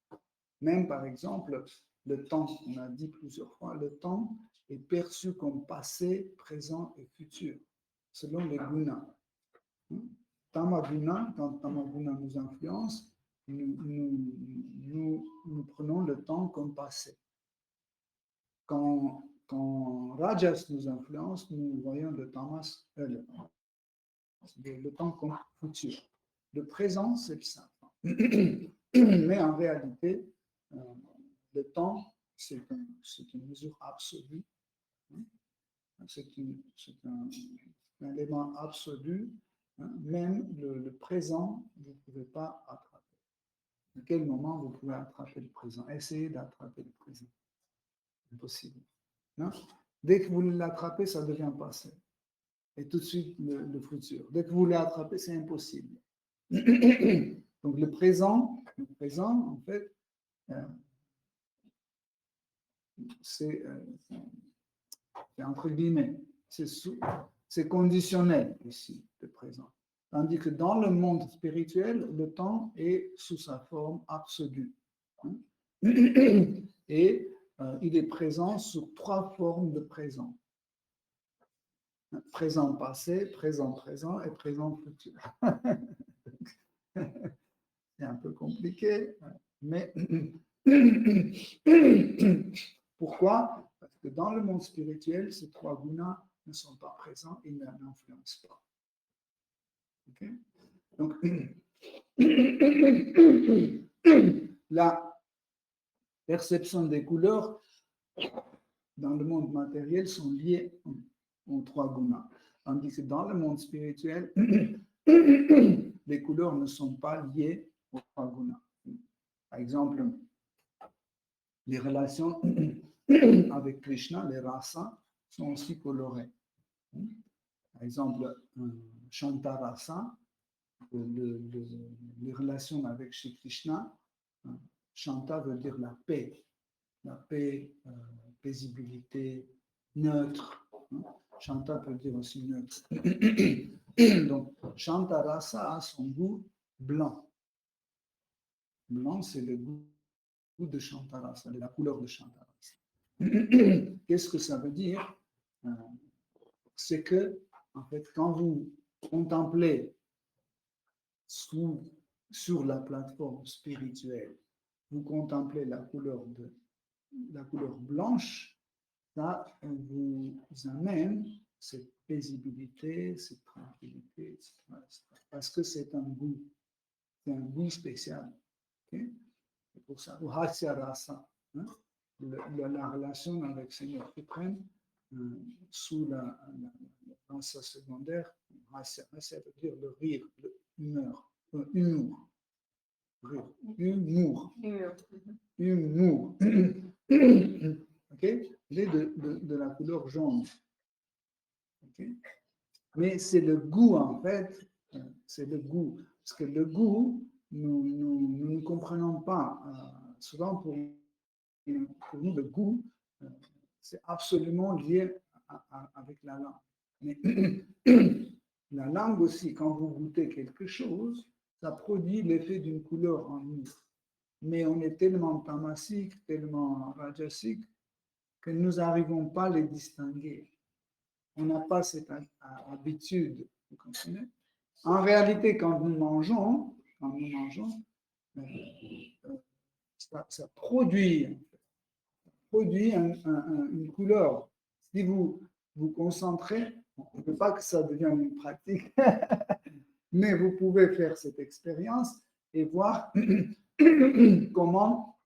Même, par exemple, le temps, on a dit plusieurs fois, le temps est perçu comme passé, présent et futur, selon les gunas. Tamaguna, quand Tamaguna nous influence, nous prenons le temps comme passé. Quand Rajas nous influence, nous voyons le tamas, le temps comme futur. Le présent, c'est le sattva. Mais en réalité, le temps, c'est une mesure absolue. C'est un élément absolu. Même le présent, vous ne pouvez pas attraper. À quel moment vous pouvez attraper le présent? Essayez d'attraper le présent. Impossible. Non? Dès que vous l'attrapez, ça devient passé. Et tout de suite, le futur. Dès que vous l'attrapez, c'est impossible. Donc le présent, en fait, c'est entre guillemets, c'est conditionnel ici, le présent. Tandis que dans le monde spirituel, le temps est sous sa forme absolue. Hein. Et il est présent sur 3 formes de présent. Présent passé, présent présent et présent futur. C'est un peu compliqué, mais pourquoi? Parce que dans le monde spirituel, ces 3 gunas ne sont pas présents et n'influencent pas. Okay? Donc, la perception des couleurs dans le monde matériel sont liées aux 3 gunas. Tandis que dans le monde spirituel, les couleurs ne sont pas liées aux 3 gunas. Par exemple, les relations avec Krishna, les rasas, sont aussi colorées. Par exemple, Shantarasa, les relations avec Shri Krishna, Shanta veut dire la paix, paisibilité, neutre. Shanta peut dire aussi neutre. Donc, Shantarasa a son goût blanc. Blanc, c'est le goût de Shantarasa, la couleur de Shantarasa. Qu'est-ce que ça veut dire? C'est que, en fait, quand vous contemplez sur la plateforme spirituelle, vous contemplez la couleur blanche, ça vous amène cette paisibilité, cette tranquillité, etc. Parce que c'est un goût spécial. Okay? C'est pour ça, ou Hasya Rasa, hein? La relation avec Seigneur suprême sous la rasa secondaire, Hasya veut dire le rire, l'humeur, humour. Okay? Il est de la couleur jaune. Okay? Mais c'est le goût, en fait, c'est le goût. Parce que le goût, nous ne comprenons pas. Souvent, pour nous, le goût, c'est absolument lié avec la langue. Mais la langue aussi, quand vous goûtez quelque chose, ça produit l'effet d'une couleur en nous. Mais on est tellement tamasique, tellement rajasique, que nous n'arrivons pas à les distinguer. On n'a pas cette habitude, vous comprenez? En réalité, quand nous mangeons, ça produit une couleur. Si vous vous concentrez, on ne veut pas que ça devienne une pratique, mais vous pouvez faire cette expérience et voir comment,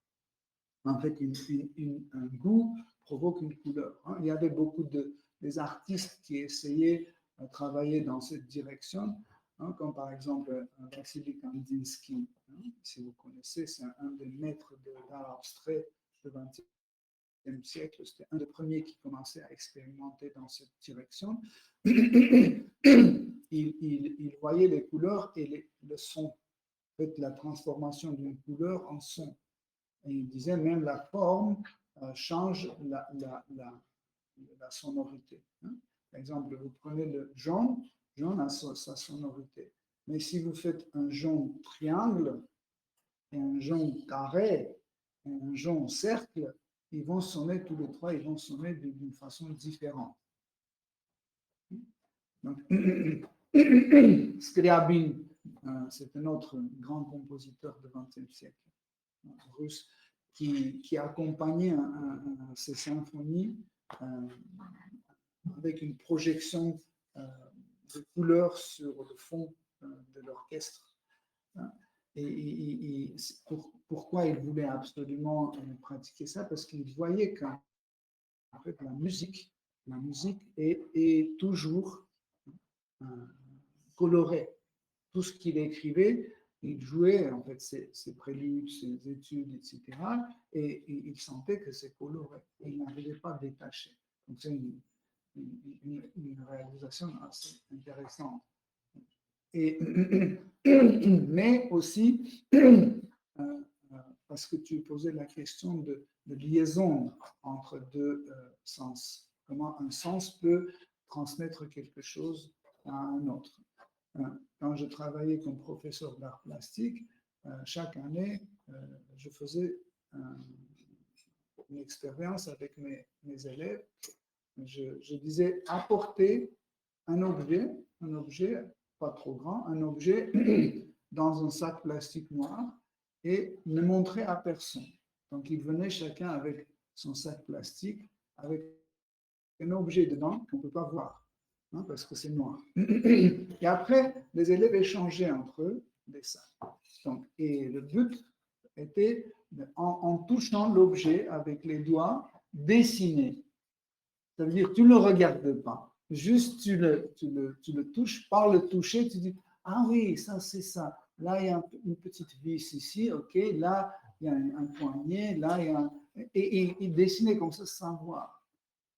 en fait, un goût provoque une couleur. Il y avait beaucoup des artistes qui essayaient de travailler dans cette direction, comme par exemple Vassily Kandinsky, si vous connaissez, c'est un des maîtres de l'art abstrait du XXe siècle. C'était un des premiers qui commençait à expérimenter dans cette direction. Il voyait les couleurs et le son, en fait, la transformation d'une couleur en son. Et il disait même la forme change la sonorité. Par exemple, vous prenez le jaune a sa sonorité. Mais si vous faites un jaune triangle, et un jaune carré, et un jaune cercle, ils vont sonner tous les 3, ils vont sonner d'une façon différente. Donc, Scriabin, c'est un autre grand compositeur du XXe siècle, russe, qui accompagnait ces symphonies avec une projection de couleurs sur le fond de l'orchestre. Et pourquoi il voulait absolument pratiquer ça? Parce qu'il voyait qu'en fait, la musique est toujours colorée. Tout ce qu'il écrivait, il jouait en fait ses préludes, ses études, etc. Et il sentait que c'est coloré. Et il n'arrivait pas à détacher. Donc c'est une réalisation assez intéressante. Mais aussi, parce que tu posais la question de liaison entre deux sens. Comment un sens peut transmettre quelque chose à un autre. quand je travaillais comme professeur d'art plastique, chaque année, je faisais une expérience avec mes élèves. Je disais apporter un objet pas trop grand, un objet dans un sac plastique noir et ne montrer à personne. Donc, ils venaient chacun avec son sac plastique, avec un objet dedans qu'on ne peut pas voir, hein, parce que c'est noir. Et après, les élèves échangeaient entre eux des sacs. Donc, et le but était, en touchant l'objet avec les doigts, dessiner. Ça veut dire tu ne le regardes pas, juste tu le touches, par le toucher, tu dis « Ah oui, ça c'est ça. Là, il y a une petite vis ici, ok. Là, il y a un poignet, là, il y a un... » Et il dessinait comme ça sans voir.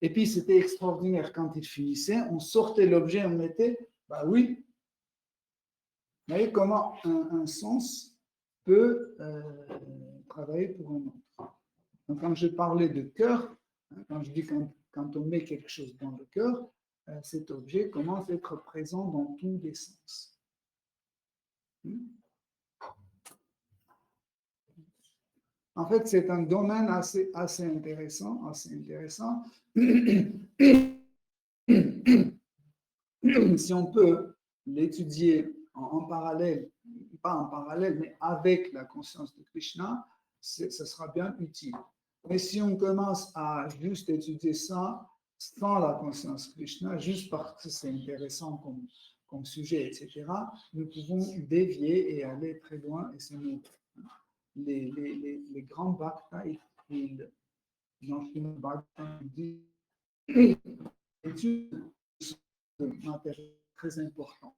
Et puis, c'était extraordinaire. Quand il finissait, on sortait l'objet, on mettait « Bah oui. » Vous voyez comment un sens peut travailler pour un autre. Donc, quand je parlais de cœur, quand je dis quand on met quelque chose dans le cœur, cet objet commence à être présent dans tous les sens. En fait, c'est un domaine assez intéressant, Si on peut l'étudier en parallèle, pas en parallèle, mais avec la conscience de Krishna, ce sera bien utile. Mais si on commence à juste étudier ça sans la conscience Krishna, juste parce que c'est intéressant comme sujet, etc., nous pouvons dévier et aller très loin. Et c'est les grands bhaktas, dans une bhakta, ils disent l'étude de matériel très important.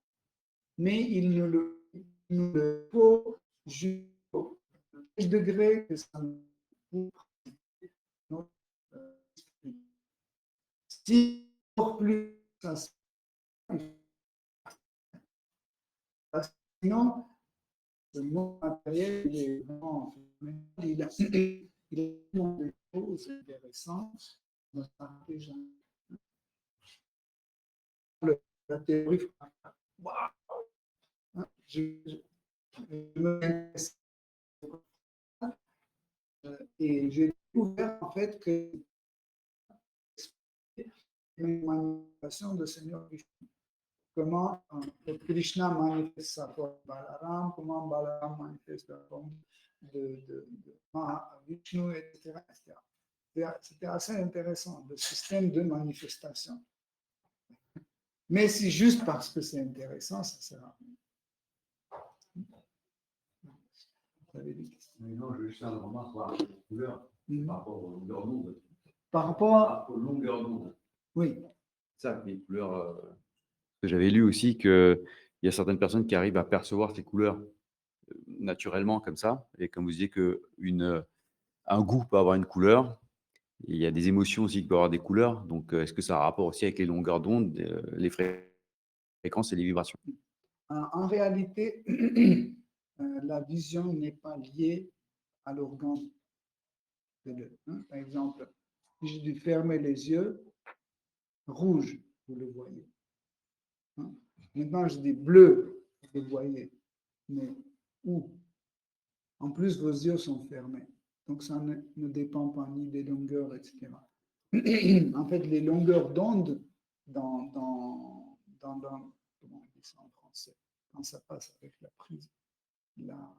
Mais il ne le faut juste au degré que ça nous si pour plus ça sinon le monde matériel il est vraiment il a des choses intéressantes la théorie je me et j'ai découvert en fait que une manifestation de Seigneur Vishnu. Comment Krishna manifeste sa forme Balaram, comment Balaram manifeste la forme de Vishnu, etc. C'était assez intéressant, le système de manifestation. Mais c'est juste parce que c'est intéressant, ça sert à rien. Vous avez des questions? Mais non, je vais juste faire une remarque par rapport aux couleurs, par rapport aux longueurs d'onde. Par rapport aux longueurs d'onde. Oui. Ça, les couleurs. J'avais lu aussi qu'il y a certaines personnes qui arrivent à percevoir ces couleurs naturellement comme ça. Et comme vous disiez qu'un goût peut avoir une couleur, il y a des émotions aussi qui peuvent avoir des couleurs. Donc, est-ce que ça a un rapport aussi avec les longueurs d'onde, les fréquences et les vibrations? En réalité, la vision n'est pas liée à l'organe de l'œil. Par exemple, si je dis fermer les yeux, rouge, vous le voyez. Maintenant, je dis bleu, vous le voyez. Mais où? En plus, vos yeux sont fermés. Donc, ça ne dépend pas ni des longueurs, etc. En fait, les longueurs d'onde dans comment on dit ça en français, quand ça passe avec la prise, la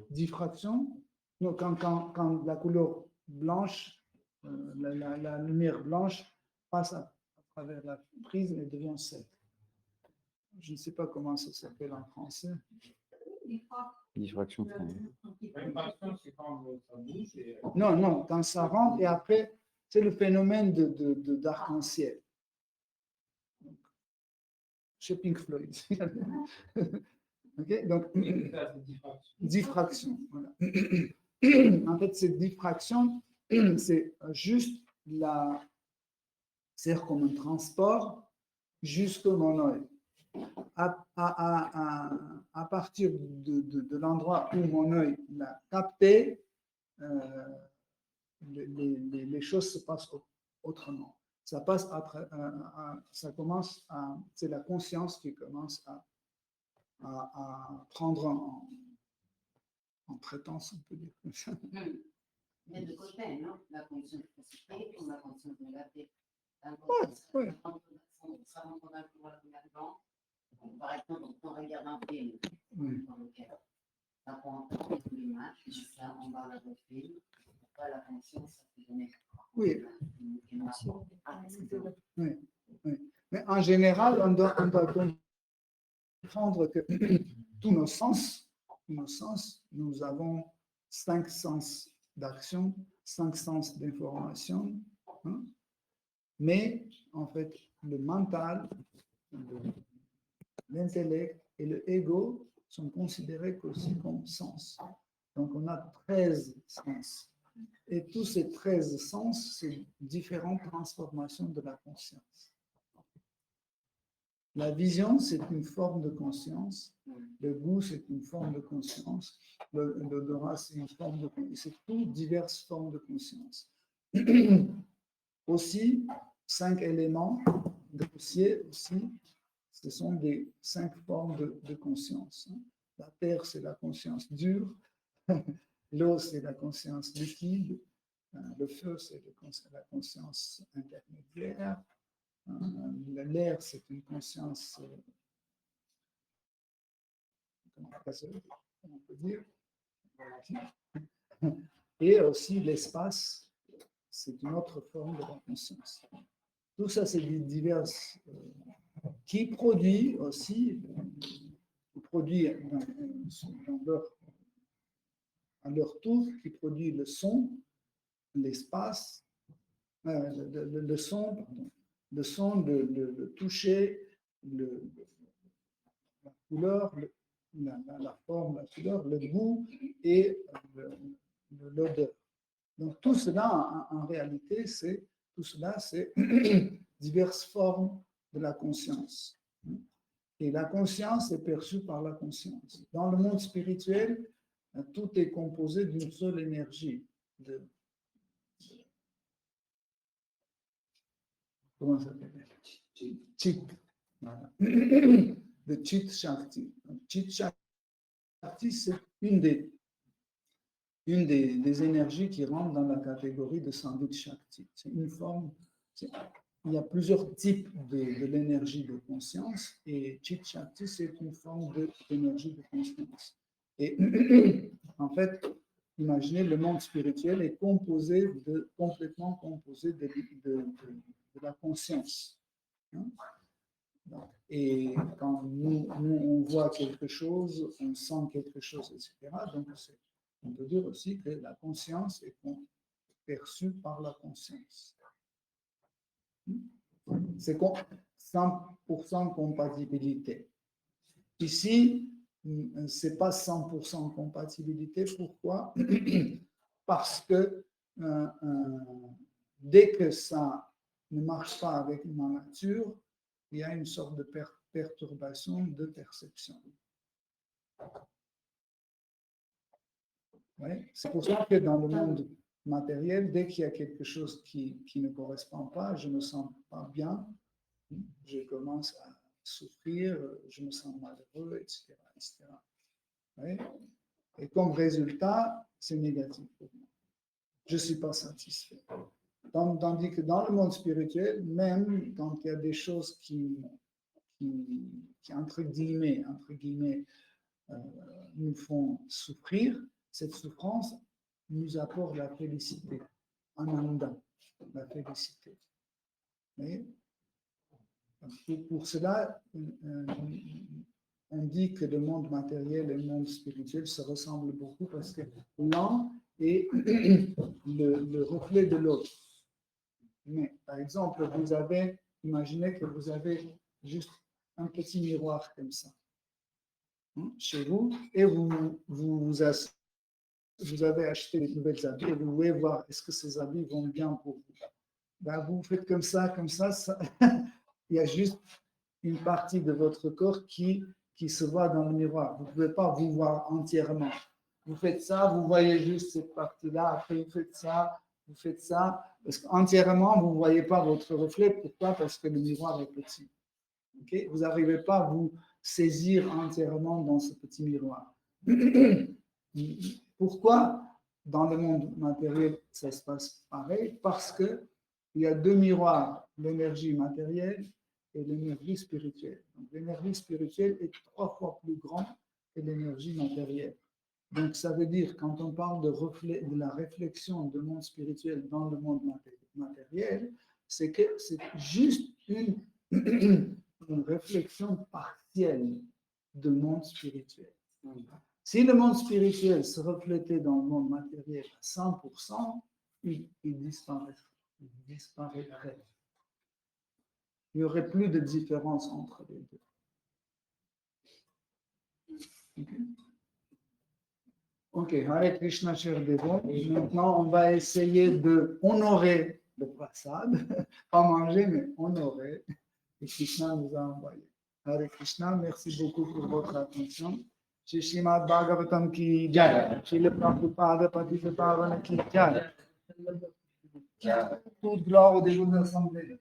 diffraction. Non, quand la couleur blanche, la lumière blanche passe à travers la prise et devient sec. Je ne sais pas comment ça s'appelle en français. Diffraction. C'est quand ça bouge. Non, quand ça rentre et après, c'est le phénomène d'arc-en-ciel. Chez Pink Floyd. Okay, donc, diffraction. Voilà. En fait, cette diffraction, c'est juste c'est comme un transport jusqu'à mon œil. À partir de l'endroit où mon œil l'a capté, les choses se passent autrement. ça passe ça commence c'est la conscience qui commence à prendre en traitance, on peut dire comme ça. Mais de côté, non? La conscience positive ou la conscience négative? Oui. Ça rentre dans le pouvoir là-dedans. Par exemple, on regarde un film dans lequel ça prend une image, ça, on va le film. Après, la conscience, ça fait donner. Oui. Oui. Mais en général, on doit comprendre que tous nos sens, nous avons 5 sens d'action, 5 sens d'information, hein? Mais en fait, le mental, l'intellect et le ego sont considérés aussi comme sens. Donc on a 13 sens. Et tous ces 13 sens, c'est différentes transformations de la conscience. La vision, c'est une forme de conscience. Le goût, c'est une forme de conscience. L'odorat, c'est une forme de conscience. C'est toutes diverses formes de conscience. Aussi, 5 éléments grossiers aussi, ce sont des 5 formes de conscience. La terre, c'est la conscience dure. L'eau, c'est la conscience liquide. Le feu, c'est la conscience intermédiaire. L'air, c'est une conscience, on peut dire. Et aussi l'espace, c'est une autre forme de la conscience. Tout ça, c'est des diverses qui produit aussi, à leur tour, qui produit le son, l'espace, le son, le toucher, la couleur, la forme, la couleur, le goût et l'odeur. Donc tout cela, en réalité, c'est diverses formes de la conscience. Et la conscience est perçue par la conscience. Dans le monde spirituel, tout est composé d'une seule énergie. Comment ça s'appelle? Chit. Voilà. De Chit Shakti. Chit Shakti, c'est une des énergies qui rentrent dans la catégorie de Samvit Shakti. C'est une forme. Il y a plusieurs types de l'énergie de conscience et Chit Shakti, c'est une forme d'énergie de conscience. Et en fait, imaginez, le monde spirituel est complètement composé de la conscience. Et quand nous, on voit quelque chose, on sent quelque chose, etc. Donc, on peut dire aussi que la conscience est perçue par la conscience. C'est 100% compatibilité. Ici, ce n'est pas 100% compatibilité. Pourquoi? Parce que dès que ça ne marche pas avec ma nature, il y a une sorte de perturbation de perception. Ouais. C'est pour ça que dans le monde matériel, dès qu'il y a quelque chose qui ne correspond pas, je ne me sens pas bien, je commence à souffrir, je me sens malheureux, etc. Ouais. Et comme résultat, c'est négatif pour moi. Je ne suis pas satisfait. Tandis que dans le monde spirituel, même quand il y a des choses qui entre guillemets, nous font souffrir, cette souffrance nous apporte la félicité, ananda, la félicité. Et pour cela, on dit que le monde matériel et le monde spirituel se ressemblent beaucoup parce que l'un est le reflet de l'autre. Mais par exemple, imaginez que vous avez juste un petit miroir comme ça chez vous et vous avez acheté des nouvelles habits et vous voulez voir est-ce que ces habits vont bien pour vous. Ben, vous faites comme ça, il y a juste une partie de votre corps qui se voit dans le miroir. Vous ne pouvez pas vous voir entièrement. Vous faites ça, vous voyez juste cette partie-là, après vous faites ça, Parce qu'entièrement, vous ne voyez pas votre reflet. Pourquoi? Parce que le miroir est petit. Ok? Vous n'arrivez pas à vous saisir entièrement dans ce petit miroir. Pourquoi dans le monde matériel ça se passe pareil? Parce qu'il y a deux miroirs, l'énergie matérielle et l'énergie spirituelle. Donc, l'énergie spirituelle est 3 fois plus grande que l'énergie matérielle. Donc, ça veut dire, quand on parle de, reflet, de la réflexion du monde spirituel dans le monde matériel, c'est que c'est juste une réflexion partielle du monde spirituel. Si le monde spirituel se reflétait dans le monde matériel à 100%, il disparaîtrait. Il n'y aurait plus de différence entre les deux. Ok, Hare Krishna, cher dévot. Maintenant, on va essayer d'honorer le prasad. Pas manger, mais honorer. Et Krishna nous a envoyé. Hare Krishna, merci beaucoup pour votre attention. Shri Srimad Bhagavatam ki jai. Shri Prabhupada Patita Pavana ki jai. Toute gloire au dévot de l'Assemblée.